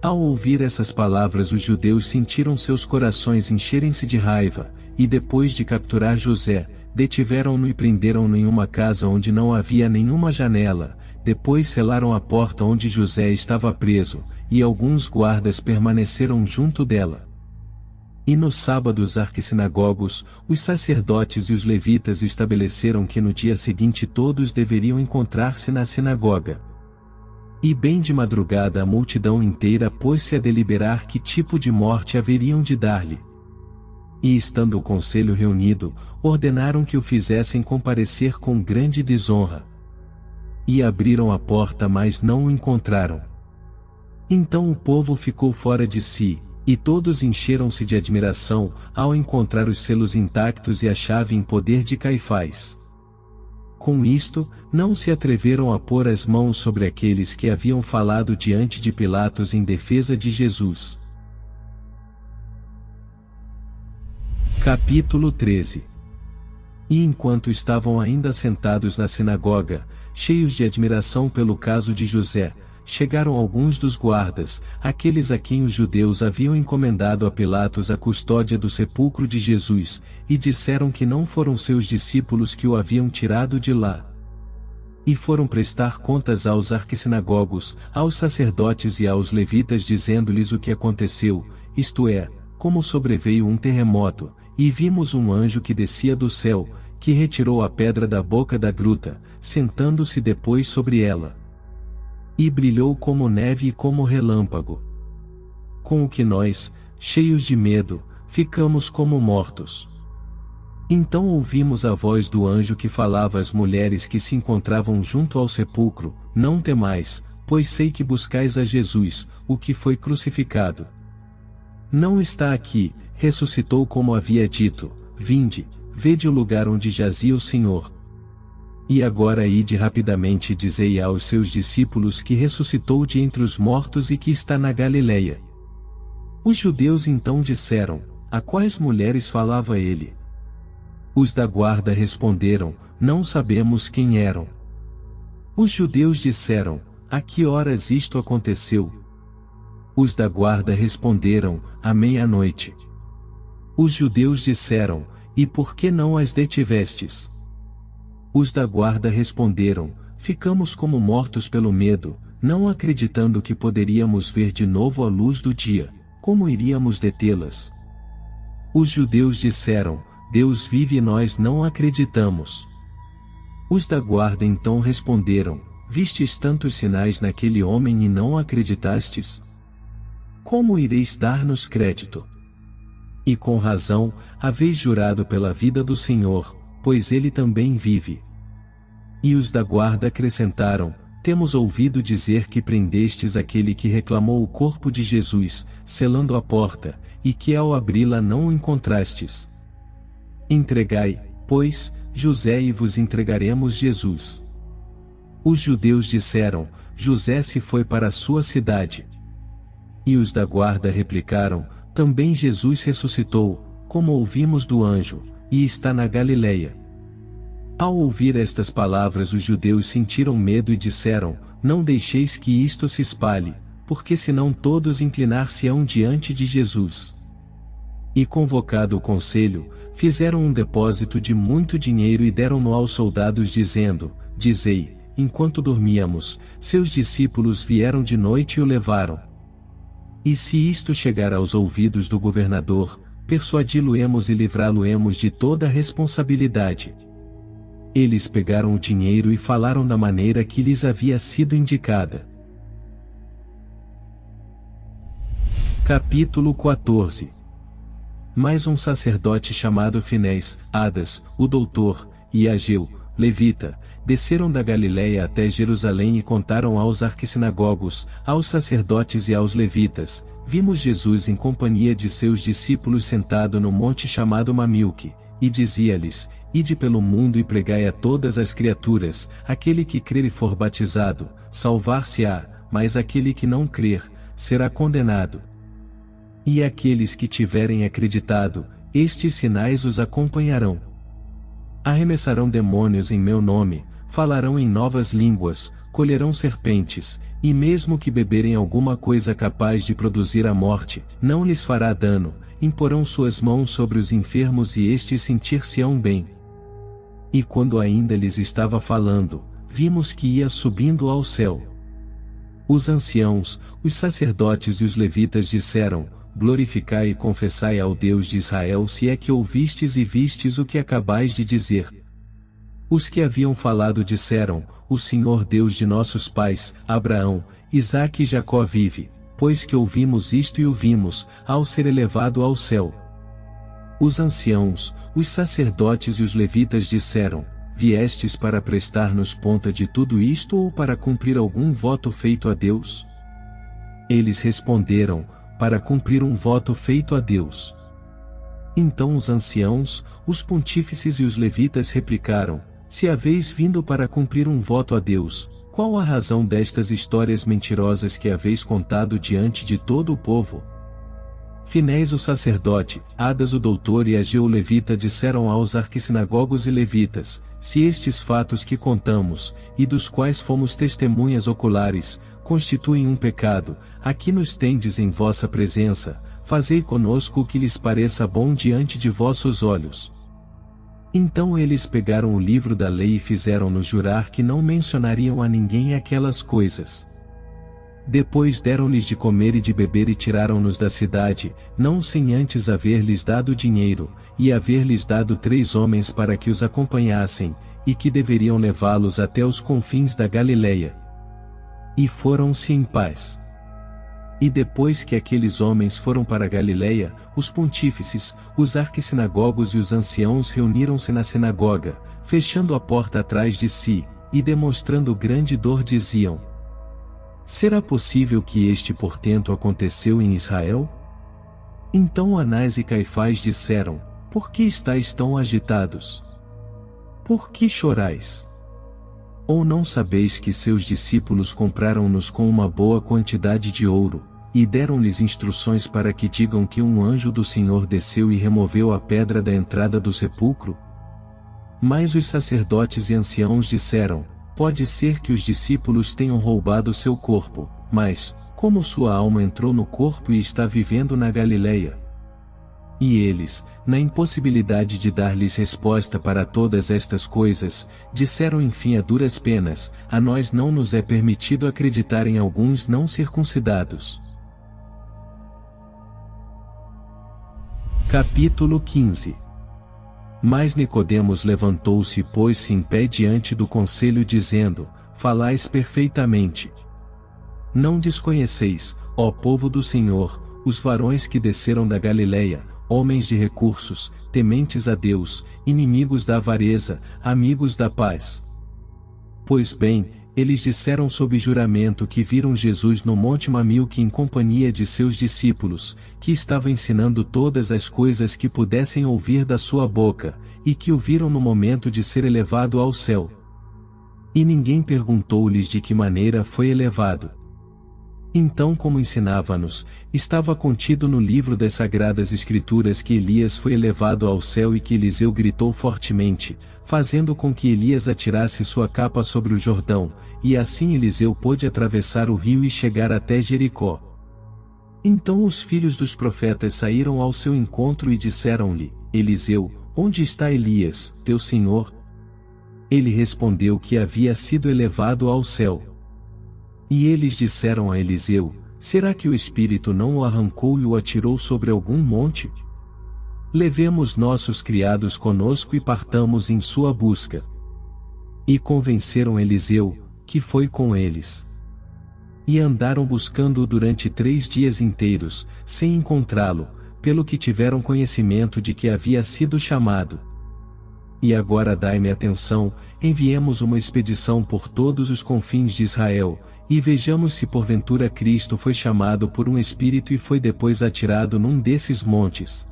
Ao ouvir essas palavras, os judeus sentiram seus corações encherem-se de raiva, e depois de capturar José, detiveram-no e prenderam-no em uma casa onde não havia nenhuma janela. Depois selaram a porta onde José estava preso, e alguns guardas permaneceram junto dela. E nos sábados arquissinagogos, os sacerdotes e os levitas estabeleceram que no dia seguinte todos deveriam encontrar-se na sinagoga. E bem de madrugada a multidão inteira pôs-se a deliberar que tipo de morte haveriam de dar-lhe. E estando o conselho reunido, ordenaram que o fizessem comparecer com grande desonra. E abriram a porta, mas não o encontraram. Então o povo ficou fora de si, e todos encheram-se de admiração, ao encontrar os selos intactos e a chave em poder de Caifás. Com isto, não se atreveram a pôr as mãos sobre aqueles que haviam falado diante de Pilatos em defesa de Jesus. Capítulo 13. E enquanto estavam ainda sentados na sinagoga, cheios de admiração pelo caso de José, chegaram alguns dos guardas, aqueles a quem os judeus haviam encomendado a Pilatos a custódia do sepulcro de Jesus, e disseram que não foram seus discípulos que o haviam tirado de lá. E foram prestar contas aos arquissinagogos, aos sacerdotes e aos levitas dizendo-lhes o que aconteceu, isto é, como sobreveio um terremoto, e vimos um anjo que descia do céu, que retirou a pedra da boca da gruta, sentando-se depois sobre ela. E brilhou como neve e como relâmpago. Com o que nós, cheios de medo, ficamos como mortos. Então ouvimos a voz do anjo que falava às mulheres que se encontravam junto ao sepulcro: não temais, pois sei que buscais a Jesus, o que foi crucificado. Não está aqui, ressuscitou como havia dito. Vinde, vede o lugar onde jazia o Senhor. E agora ide rapidamente e dizei aos seus discípulos que ressuscitou de entre os mortos e que está na Galileia. Os judeus então disseram: a quais mulheres falava ele? Os da guarda responderam: não sabemos quem eram. Os judeus disseram: a que horas isto aconteceu? Os da guarda responderam: à meia-noite. Os judeus disseram: e por que não as detivestes? Os da guarda responderam: ficamos como mortos pelo medo, não acreditando que poderíamos ver de novo a luz do dia. Como iríamos detê-las? Os judeus disseram: Deus vive e nós não acreditamos. Os da guarda então responderam: vistes tantos sinais naquele homem e não acreditastes? Como ireis dar-nos crédito? E com razão, haveis jurado pela vida do Senhor, pois ele também vive. E os da guarda acrescentaram: temos ouvido dizer que prendestes aquele que reclamou o corpo de Jesus, selando a porta, e que ao abri-la não o encontrastes. Entregai, pois, José e vos entregaremos Jesus. Os judeus disseram: José se foi para a sua cidade. E os da guarda replicaram: também Jesus ressuscitou, como ouvimos do anjo, e está na Galileia. Ao ouvir estas palavras os judeus sentiram medo e disseram: não deixeis que isto se espalhe, porque senão todos inclinar-se-ão diante de Jesus. E convocado o conselho, fizeram um depósito de muito dinheiro e deram-no aos soldados dizendo: dizei, enquanto dormíamos, seus discípulos vieram de noite e o levaram. E se isto chegar aos ouvidos do governador, persuadi-lo-emos e livrá-lo-emos de toda a responsabilidade. Eles pegaram o dinheiro e falaram da maneira que lhes havia sido indicada. Capítulo 14. Mais um sacerdote chamado Finés, Adas, o doutor, e Ageu, levita, desceram da Galileia até Jerusalém e contaram aos arquissinagogos, aos sacerdotes e aos levitas: vimos Jesus em companhia de seus discípulos sentado no monte chamado Mamilque, e dizia-lhes: ide pelo mundo e pregai a todas as criaturas, aquele que crer e for batizado, salvar-se-á, mas aquele que não crer, será condenado. E aqueles que tiverem acreditado, estes sinais os acompanharão. Arremessarão demônios em meu nome, falarão em novas línguas, colherão serpentes, e mesmo que beberem alguma coisa capaz de produzir a morte, não lhes fará dano, imporão suas mãos sobre os enfermos e estes sentir-se-ão bem. E quando ainda lhes estava falando, vimos que ia subindo ao céu. Os anciãos, os sacerdotes e os levitas disseram: glorificai e confessai ao Deus de Israel se é que ouvistes e vistes o que acabais de dizer. Os que haviam falado disseram: o Senhor Deus de nossos pais, Abraão, Isaque e Jacó vive, pois que ouvimos isto e o vimos, ao ser elevado ao céu. Os anciãos, os sacerdotes e os levitas disseram: viestes para prestar-nos conta de tudo isto ou para cumprir algum voto feito a Deus? Eles responderam: para cumprir um voto feito a Deus. Então os anciãos, os pontífices e os levitas replicaram: Se haveis vindo para cumprir um voto a Deus, qual a razão destas histórias mentirosas que haveis contado diante de todo o povo? Finés o sacerdote, Adas o doutor e Ageu o levita disseram aos arquissinagogos e levitas: se estes fatos que contamos, e dos quais fomos testemunhas oculares, constituem um pecado, aqui nos tendes em vossa presença, fazei conosco o que lhes pareça bom diante de vossos olhos. Então eles pegaram o livro da lei e fizeram-nos jurar que não mencionariam a ninguém aquelas coisas. Depois deram-lhes de comer e de beber e tiraram-nos da cidade, não sem antes haver-lhes dado dinheiro, e haver-lhes dado 3 homens para que os acompanhassem, e que deveriam levá-los até os confins da Galileia. E foram-se em paz. E depois que aqueles homens foram para Galileia, os pontífices, os arquissinagogos e os anciãos reuniram-se na sinagoga, fechando a porta atrás de si, e demonstrando grande dor diziam: será possível que este portento aconteceu em Israel? Então Anás e Caifás disseram: por que estáis tão agitados? Por que chorais? Ou não sabeis que seus discípulos compraram-nos com uma boa quantidade de ouro, e deram-lhes instruções para que digam que um anjo do Senhor desceu e removeu a pedra da entrada do sepulcro? Mas os sacerdotes e anciãos disseram: pode ser que os discípulos tenham roubado seu corpo, mas, como sua alma entrou no corpo e está vivendo na Galileia? E eles, na impossibilidade de dar-lhes resposta para todas estas coisas, disseram enfim a duras penas: a nós não nos é permitido acreditar em alguns não circuncidados. Capítulo 15. Mas Nicodemos levantou-se e pôs-se em pé diante do conselho dizendo: falais perfeitamente. Não desconheceis, ó povo do Senhor, os varões que desceram da Galileia, homens de recursos, tementes a Deus, inimigos da avareza, amigos da paz. Pois bem, eles disseram sob juramento que viram Jesus no Monte Mamilque em companhia de seus discípulos, que estava ensinando todas as coisas que pudessem ouvir da sua boca, e que o viram no momento de ser elevado ao céu. E ninguém perguntou-lhes de que maneira foi elevado. Então, como ensinava-nos, estava contido no livro das Sagradas Escrituras que Elias foi elevado ao céu e que Eliseu gritou fortemente, fazendo com que Elias atirasse sua capa sobre o Jordão, e assim Eliseu pôde atravessar o rio e chegar até Jericó. Então os filhos dos profetas saíram ao seu encontro e disseram-lhe: Eliseu, onde está Elias, teu senhor? Ele respondeu que havia sido elevado ao céu. E eles disseram a Eliseu: será que o Espírito não o arrancou e o atirou sobre algum monte? Levemos nossos criados conosco e partamos em sua busca. E convenceram Eliseu, que foi com eles. E andaram buscando-o durante 3 dias inteiros, sem encontrá-lo, pelo que tiveram conhecimento de que havia sido chamado. E agora dai-me atenção, enviemos uma expedição por todos os confins de Israel, e vejamos se porventura Cristo foi chamado por um Espírito e foi depois atirado num desses montes.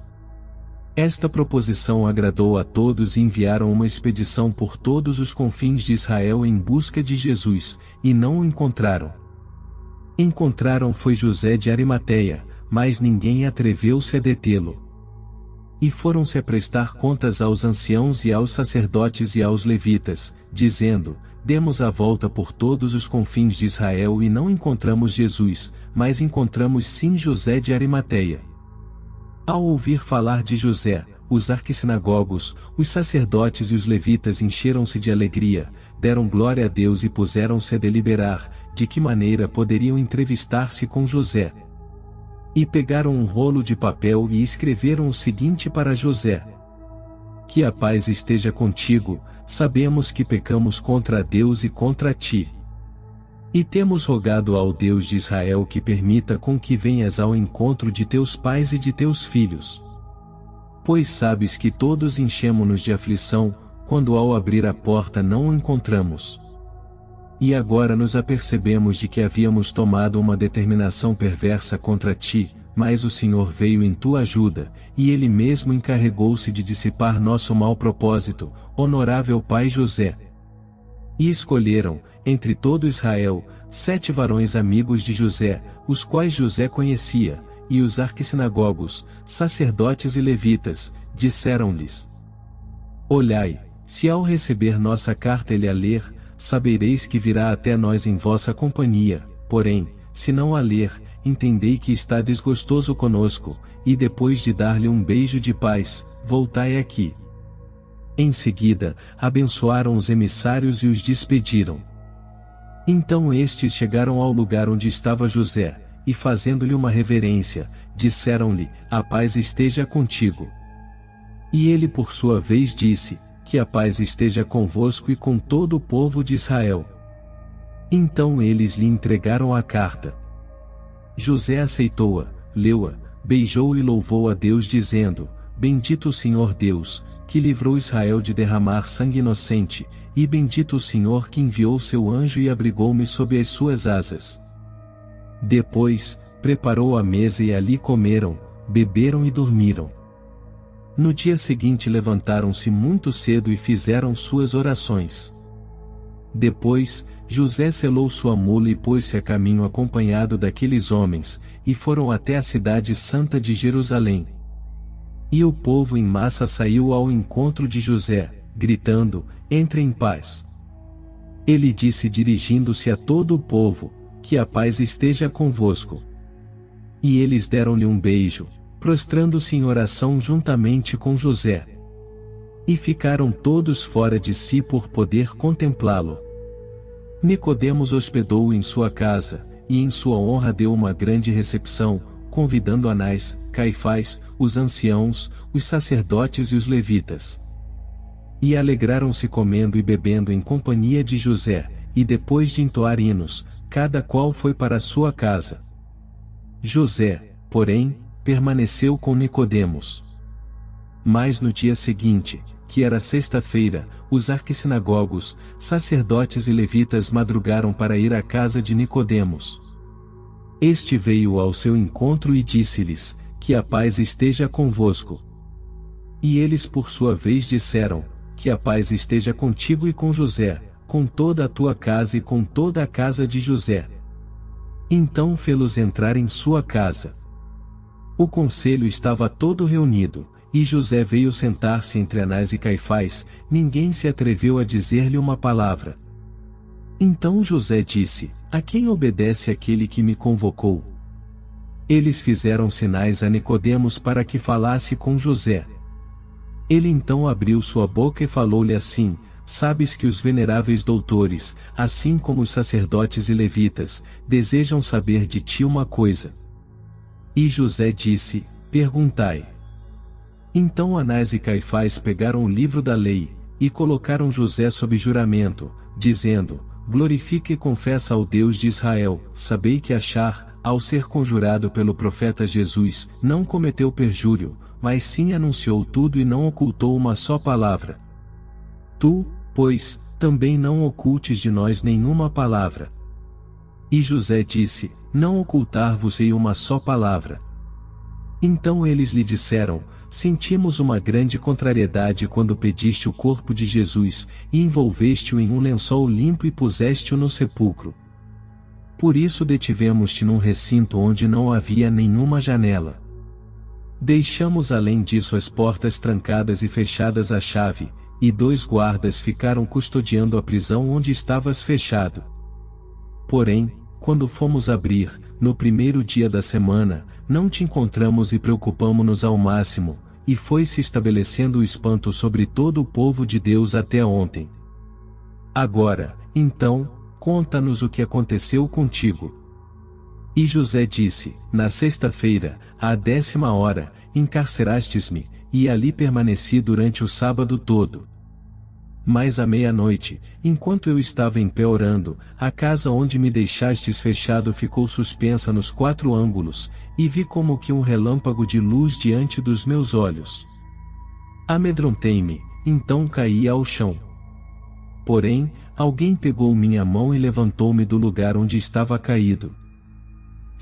Esta proposição agradou a todos e enviaram uma expedição por todos os confins de Israel em busca de Jesus, e não o encontraram. Encontraram foi José de Arimateia, mas ninguém atreveu-se a detê-lo. E foram-se a prestar contas aos anciãos e aos sacerdotes e aos levitas, dizendo: demos a volta por todos os confins de Israel e não encontramos Jesus, mas encontramos sim José de Arimateia. Ao ouvir falar de José, os arquissinagogos, os sacerdotes e os levitas encheram-se de alegria, deram glória a Deus e puseram-se a deliberar, de que maneira poderiam entrevistar-se com José. E pegaram um rolo de papel e escreveram o seguinte para José: que a paz esteja contigo, sabemos que pecamos contra Deus e contra ti. E temos rogado ao Deus de Israel que permita com que venhas ao encontro de teus pais e de teus filhos. Pois sabes que todos enchemo-nos de aflição, quando ao abrir a porta não o encontramos. E agora nos apercebemos de que havíamos tomado uma determinação perversa contra ti, mas o Senhor veio em tua ajuda, e ele mesmo encarregou-se de dissipar nosso mau propósito, honorável pai José. E escolheram, entre todo Israel, 7 varões amigos de José, os quais José conhecia, e os arquissinagogos, sacerdotes e levitas, disseram-lhes: Olhai, se ao receber nossa carta ele a ler, sabereis que virá até nós em vossa companhia, porém, se não a ler, entendei que está desgostoso conosco, e depois de dar-lhe um beijo de paz, voltai aqui. Em seguida, abençoaram os emissários e os despediram. Então estes chegaram ao lugar onde estava José, e fazendo-lhe uma reverência, disseram-lhe: A paz esteja contigo. E ele por sua vez disse: Que a paz esteja convosco e com todo o povo de Israel. Então eles lhe entregaram a carta. José aceitou-a, leu-a, beijou e louvou a Deus dizendo: Bendito o Senhor Deus, que livrou Israel de derramar sangue inocente, e bendito o Senhor que enviou seu anjo e abrigou-me sob as suas asas. Depois, preparou a mesa e ali comeram, beberam e dormiram. No dia seguinte levantaram-se muito cedo e fizeram suas orações. Depois, José selou sua mula e pôs-se a caminho acompanhado daqueles homens, e foram até a cidade santa de Jerusalém. E o povo em massa saiu ao encontro de José, gritando: Entre em paz. Ele disse dirigindo-se a todo o povo: Que a paz esteja convosco. E eles deram-lhe um beijo, prostrando-se em oração juntamente com José. E ficaram todos fora de si por poder contemplá-lo. Nicodemos hospedou-o em sua casa, e em sua honra deu uma grande recepção, convidando Anás, Caifás, os anciãos, os sacerdotes e os levitas. E alegraram-se comendo e bebendo em companhia de José, e depois de entoar hinos, cada qual foi para a sua casa. José, porém, permaneceu com Nicodemos. Mas no dia seguinte, que era sexta-feira, os arquissinagogos, sacerdotes e levitas madrugaram para ir à casa de Nicodemos. Este veio ao seu encontro e disse-lhes: Que a paz esteja convosco. E eles por sua vez disseram: Que a paz esteja contigo e com José, com toda a tua casa e com toda a casa de José. Então fê-los entrar em sua casa. O conselho estava todo reunido, e José veio sentar-se entre Anás e Caifás, ninguém se atreveu a dizer-lhe uma palavra. Então José disse: A quem obedece aquele que me convocou? Eles fizeram sinais a Nicodemos para que falasse com José. Ele então abriu sua boca e falou-lhe assim: Sabes que os veneráveis doutores, assim como os sacerdotes e levitas, desejam saber de ti uma coisa. E José disse: Perguntai. Então Anás e Caifás pegaram o livro da lei, e colocaram José sob juramento, dizendo: Glorifica e confessa ao Deus de Israel. Sabei que Achar, ao ser conjurado pelo profeta Jesus, não cometeu perjúrio, mas sim anunciou tudo e não ocultou uma só palavra. Tu, pois, também não ocultes de nós nenhuma palavra. E José disse: Não ocultar-vos-ei uma só palavra. Então eles lhe disseram: Sentimos uma grande contrariedade quando pediste o corpo de Jesus, e envolveste-o em um lençol limpo e puseste-o no sepulcro. Por isso detivemos-te num recinto onde não havia nenhuma janela. Deixamos além disso as portas trancadas e fechadas à chave, e 2 guardas ficaram custodiando a prisão onde estavas fechado. Porém, quando fomos abrir, no primeiro dia da semana, não te encontramos e preocupamo-nos ao máximo, e foi-se estabelecendo o espanto sobre todo o povo de Deus até ontem. Agora, então, conta-nos o que aconteceu contigo. E José disse: Na sexta-feira, à 10ª hora, encarcerastes-me, e ali permaneci durante o sábado todo. Mas à meia-noite, enquanto eu estava em pé orando, a casa onde me deixastes fechado ficou suspensa nos 4 ângulos, e vi como que um relâmpago de luz diante dos meus olhos. Amedrontei-me, então caí ao chão. Porém, alguém pegou minha mão e levantou-me do lugar onde estava caído.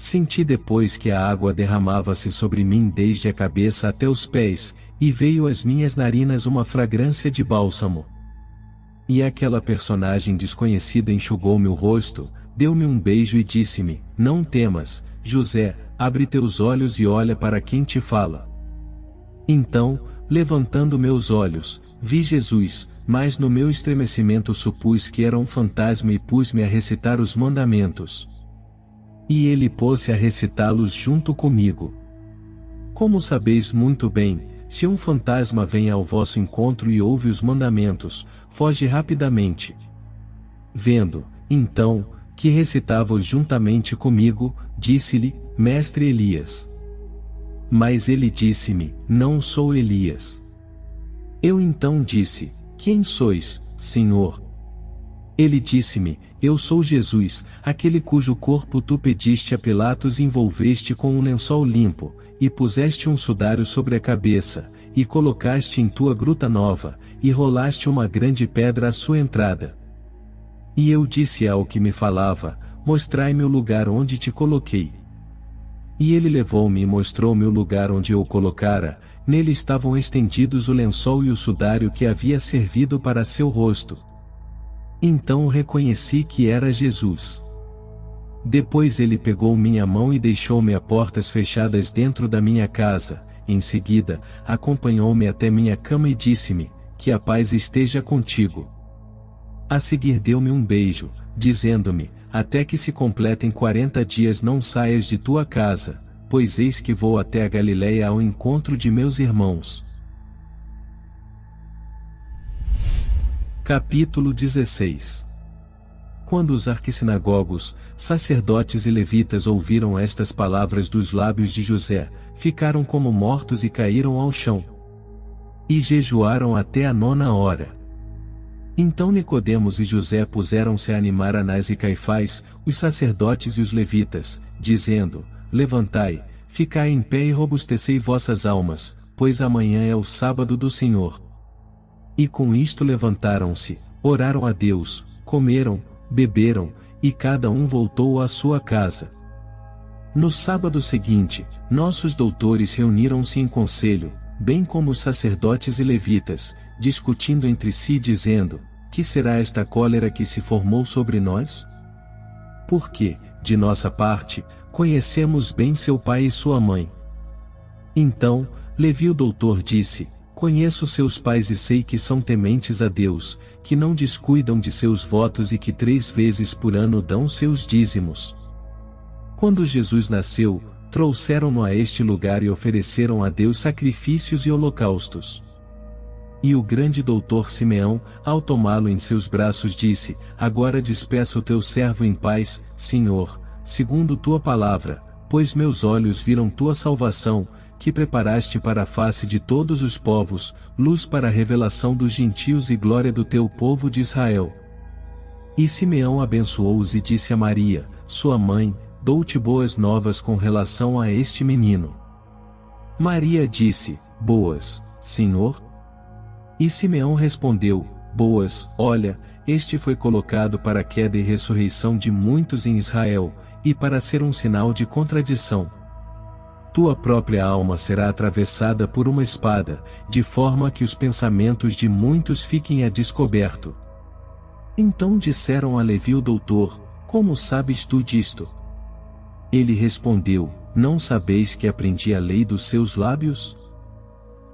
Senti depois que a água derramava-se sobre mim desde a cabeça até os pés, e veio às minhas narinas uma fragrância de bálsamo. E aquela personagem desconhecida enxugou-me o rosto, deu-me um beijo e disse-me: Não temas, José, abre teus olhos e olha para quem te fala. Então, levantando meus olhos, vi Jesus, mas no meu estremecimento supus que era um fantasma e pus-me a recitar os mandamentos. E ele pôs-se a recitá-los junto comigo. Como sabeis muito bem, se um fantasma vem ao vosso encontro e ouve os mandamentos, foge rapidamente. Vendo, então, que recitava-os juntamente comigo, disse-lhe: Mestre Elias. Mas ele disse-me: Não sou Elias. Eu então disse: Quem sois, Senhor? Ele disse-me: Eu sou Jesus, aquele cujo corpo tu pediste a Pilatos e envolveste com um lençol limpo, e puseste um sudário sobre a cabeça, e colocaste em tua gruta nova, e rolaste uma grande pedra à sua entrada. E eu disse ao que me falava: Mostrai-me o lugar onde te coloquei. E ele levou-me e mostrou-me o lugar onde eu o colocara. Nele estavam estendidos o lençol e o sudário que havia servido para seu rosto. Então reconheci que era Jesus. Depois ele pegou minha mão e deixou-me a portas fechadas dentro da minha casa. Em seguida, acompanhou-me até minha cama e disse-me: Que a paz esteja contigo. A seguir deu-me um beijo, dizendo-me: Até que se completem 40 dias não saias de tua casa, pois eis que vou até a Galiléia ao encontro de meus irmãos. Capítulo 16. Quando os arquissinagogos, sacerdotes e levitas ouviram estas palavras dos lábios de José, ficaram como mortos e caíram ao chão. E jejuaram até a 9ª hora. Então Nicodemos e José puseram-se a animar Anás e Caifás, os sacerdotes e os levitas, dizendo: Levantai, ficai em pé e robustecei vossas almas, pois amanhã é o sábado do Senhor. E com isto levantaram-se, oraram a Deus, comeram, beberam, e cada um voltou à sua casa. No sábado seguinte, nossos doutores reuniram-se em conselho, bem como os sacerdotes e levitas, discutindo entre si dizendo: Que será esta cólera que se formou sobre nós? Porque, de nossa parte, conhecemos bem seu pai e sua mãe. Então, Levi o doutor disse: Conheço seus pais e sei que são tementes a Deus, que não descuidam de seus votos e que 3 vezes por ano dão seus dízimos. Quando Jesus nasceu, trouxeram-no a este lugar e ofereceram a Deus sacrifícios e holocaustos. E o grande doutor Simeão, ao tomá-lo em seus braços, disse: Agora despeça o teu servo em paz, Senhor, segundo tua palavra, pois meus olhos viram tua salvação, que preparaste para a face de todos os povos, luz para a revelação dos gentios e glória do teu povo de Israel. E Simeão abençoou-os e disse a Maria, sua mãe: Dou-te boas novas com relação a este menino. Maria disse: Boas, Senhor? E Simeão respondeu: Boas, olha, este foi colocado para a queda e ressurreição de muitos em Israel, e para ser um sinal de contradição. Tua própria alma será atravessada por uma espada, de forma que os pensamentos de muitos fiquem a descoberto. Então disseram a Levi o doutor: Como sabes tu disto? Ele respondeu: Não sabeis que aprendi a lei dos seus lábios?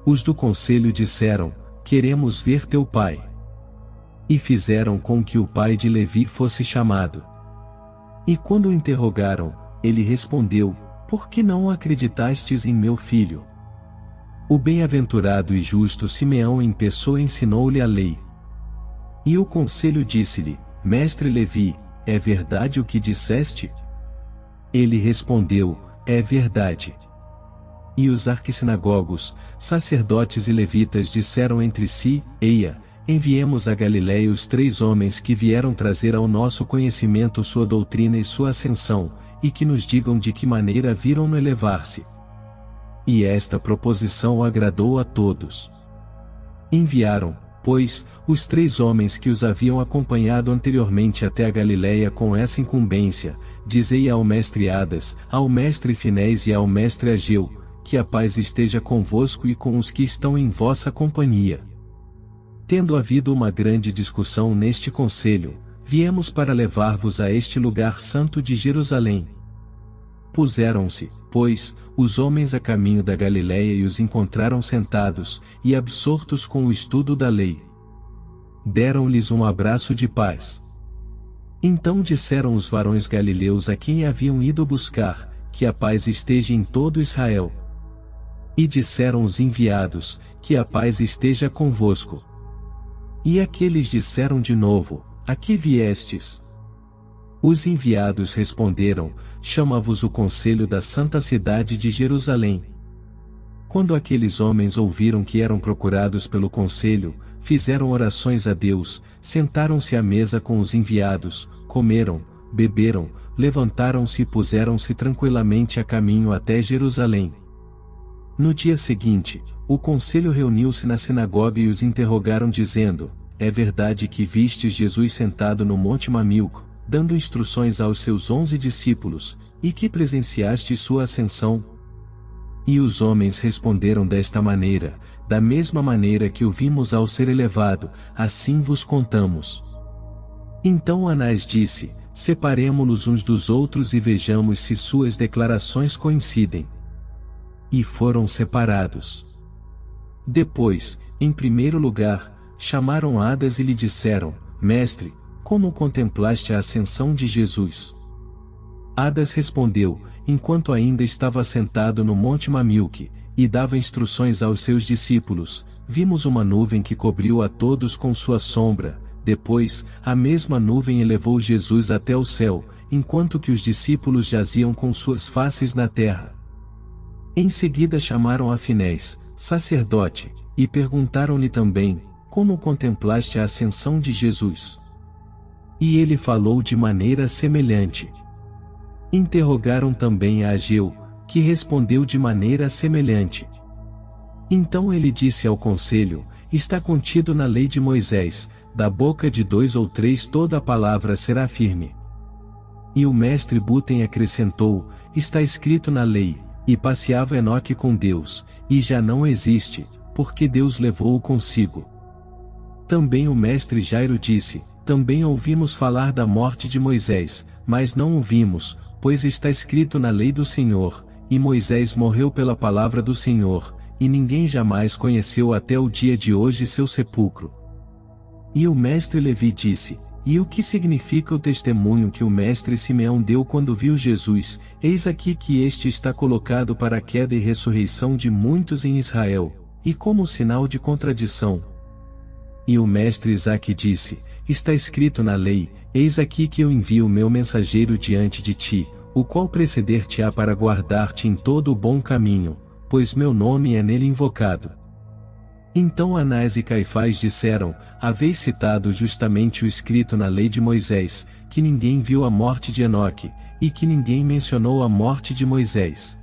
Os do conselho disseram: Queremos ver teu pai. E fizeram com que o pai de Levi fosse chamado. E quando o interrogaram, ele respondeu: Por que não acreditastes em meu filho? O bem-aventurado e justo Simeão em pessoa ensinou-lhe a lei. E o conselho disse-lhe: Mestre Levi, é verdade o que disseste? Ele respondeu: É verdade. E os arquissinagogos, sacerdotes e levitas disseram entre si: Eia, enviemos a Galiléia os 3 homens que vieram trazer ao nosso conhecimento sua doutrina e sua ascensão, e que nos digam de que maneira viram-no elevar-se. E esta proposição agradou a todos. Enviaram, pois, os 3 homens que os haviam acompanhado anteriormente até a Galiléia com essa incumbência, dizei ao mestre Adas, ao mestre Finés e ao mestre Ageu, que a paz esteja convosco e com os que estão em vossa companhia. Tendo havido uma grande discussão neste conselho, viemos para levar-vos a este lugar santo de Jerusalém. Puseram-se, pois, os homens a caminho da Galiléia e os encontraram sentados, e absortos com o estudo da lei. Deram-lhes um abraço de paz. Então disseram os varões galileus a quem haviam ido buscar, que a paz esteja em todo Israel. E disseram os enviados, que a paz esteja convosco. E aqueles disseram de novo, a que viestes? Os enviados responderam, chama-vos o conselho da santa cidade de Jerusalém. Quando aqueles homens ouviram que eram procurados pelo conselho, fizeram orações a Deus, sentaram-se à mesa com os enviados, comeram, beberam, levantaram-se e puseram-se tranquilamente a caminho até Jerusalém. No dia seguinte, o conselho reuniu-se na sinagoga e os interrogaram dizendo, é verdade que vistes Jesus sentado no monte Mamilco, dando instruções aos seus 11 discípulos, e que presenciaste sua ascensão? E os homens responderam desta maneira, da mesma maneira que o vimos ao ser elevado, assim vos contamos. Então Anás disse, separemo-nos uns dos outros e vejamos se suas declarações coincidem. E foram separados. Depois, em primeiro lugar, chamaram Adas e lhe disseram, Mestre, como contemplaste a ascensão de Jesus? Adas respondeu, enquanto ainda estava sentado no monte Mamilque, e dava instruções aos seus discípulos, vimos uma nuvem que cobriu a todos com sua sombra, depois, a mesma nuvem elevou Jesus até o céu, enquanto que os discípulos jaziam com suas faces na terra. Em seguida chamaram a Finés, sacerdote, e perguntaram-lhe também, como contemplaste a ascensão de Jesus? E ele falou de maneira semelhante. Interrogaram também a Ageu, que respondeu de maneira semelhante. Então ele disse ao conselho, está contido na lei de Moisés, da boca de 2 ou 3 toda a palavra será firme. E o mestre Buten acrescentou, está escrito na lei, e passeava Enoque com Deus, e já não existe, porque Deus levou-o consigo. Também o mestre Jairo disse, também ouvimos falar da morte de Moisés, mas não o vimos, pois está escrito na lei do Senhor, e Moisés morreu pela palavra do Senhor, e ninguém jamais conheceu até o dia de hoje seu sepulcro. E o mestre Levi disse, e o que significa o testemunho que o mestre Simeão deu quando viu Jesus? Eis aqui que este está colocado para a queda e ressurreição de muitos em Israel, e como sinal de contradição. E o mestre Isaque disse, está escrito na lei, eis aqui que eu envio o meu mensageiro diante de ti, o qual preceder-te-á para guardar-te em todo o bom caminho, pois meu nome é nele invocado. Então Anás e Caifás disseram, haveis citado justamente o escrito na lei de Moisés, que ninguém viu a morte de Enoque, e que ninguém mencionou a morte de Moisés.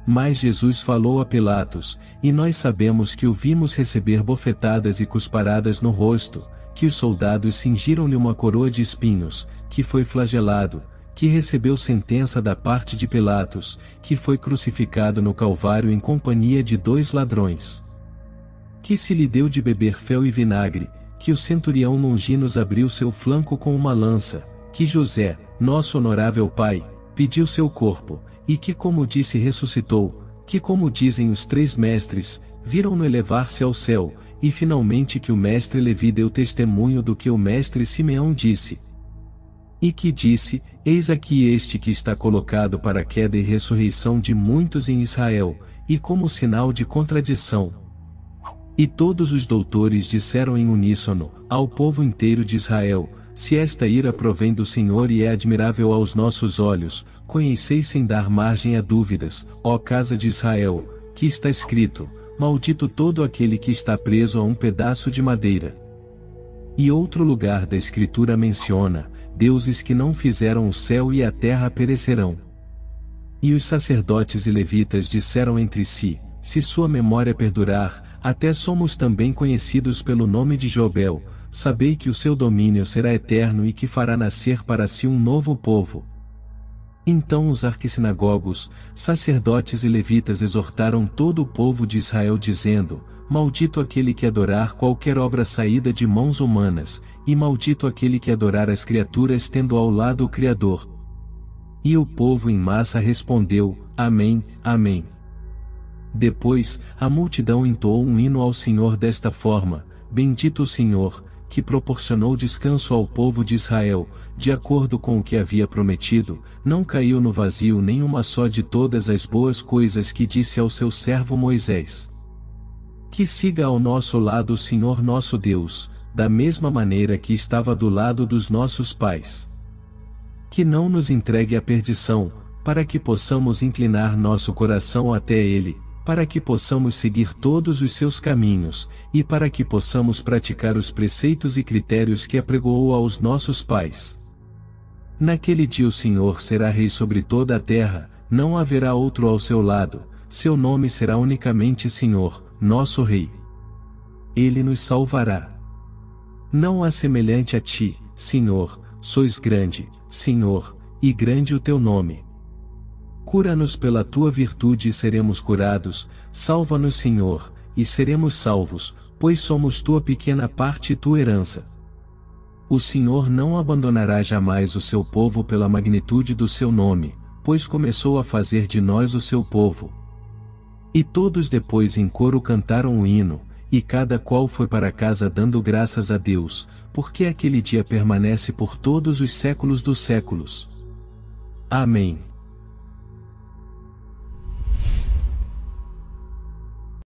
Mas Jesus falou a Pilatos, e nós sabemos que o vimos receber bofetadas e cusparadas no rosto, que os soldados cingiram-lhe uma coroa de espinhos, que foi flagelado, que recebeu sentença da parte de Pilatos, que foi crucificado no Calvário em companhia de 2 ladrões. Que se lhe deu de beber fel e vinagre, que o centurião Longinos abriu seu flanco com uma lança, que José, nosso honorável pai, pediu seu corpo, e que como disse ressuscitou, que como dizem os 3 mestres, viram-no elevar-se ao céu, e finalmente que o mestre Levi deu testemunho do que o mestre Simeão disse. E que disse, eis aqui este que está colocado para a queda e ressurreição de muitos em Israel, e como sinal de contradição. E todos os doutores disseram em uníssono, ao povo inteiro de Israel, se esta ira provém do Senhor e é admirável aos nossos olhos, conheceis sem dar margem a dúvidas, ó casa de Israel, que está escrito, maldito todo aquele que está preso a um pedaço de madeira. E outro lugar da Escritura menciona, deuses que não fizeram o céu e a terra perecerão. E os sacerdotes e levitas disseram entre si, se sua memória perdurar, até somos também conhecidos pelo nome de Jobel, sabei que o seu domínio será eterno e que fará nascer para si um novo povo. Então os arquissinagogos, sacerdotes e levitas exortaram todo o povo de Israel dizendo: Maldito aquele que adorar qualquer obra saída de mãos humanas, e maldito aquele que adorar as criaturas tendo ao lado o Criador. E o povo em massa respondeu: Amém, Amém. Depois, a multidão entoou um hino ao Senhor desta forma: Bendito o Senhor, que proporcionou descanso ao povo de Israel, de acordo com o que havia prometido, não caiu no vazio nenhuma só de todas as boas coisas que disse ao seu servo Moisés. Que siga ao nosso lado o Senhor nosso Deus, da mesma maneira que estava do lado dos nossos pais. Que não nos entregue à perdição, para que possamos inclinar nosso coração até Ele, para que possamos seguir todos os seus caminhos, e para que possamos praticar os preceitos e critérios que apregoou aos nossos pais. Naquele dia o Senhor será rei sobre toda a terra, não haverá outro ao seu lado, seu nome será unicamente Senhor, nosso Rei. Ele nos salvará. Não há semelhante a ti, Senhor, sois grande, Senhor, e grande o teu nome. Cura-nos pela tua virtude e seremos curados, salva-nos Senhor, e seremos salvos, pois somos tua pequena parte e tua herança. O Senhor não abandonará jamais o seu povo pela magnitude do seu nome, pois começou a fazer de nós o seu povo. E todos depois em coro cantaram o hino, e cada qual foi para casa dando graças a Deus, porque aquele dia permanece por todos os séculos dos séculos. Amém.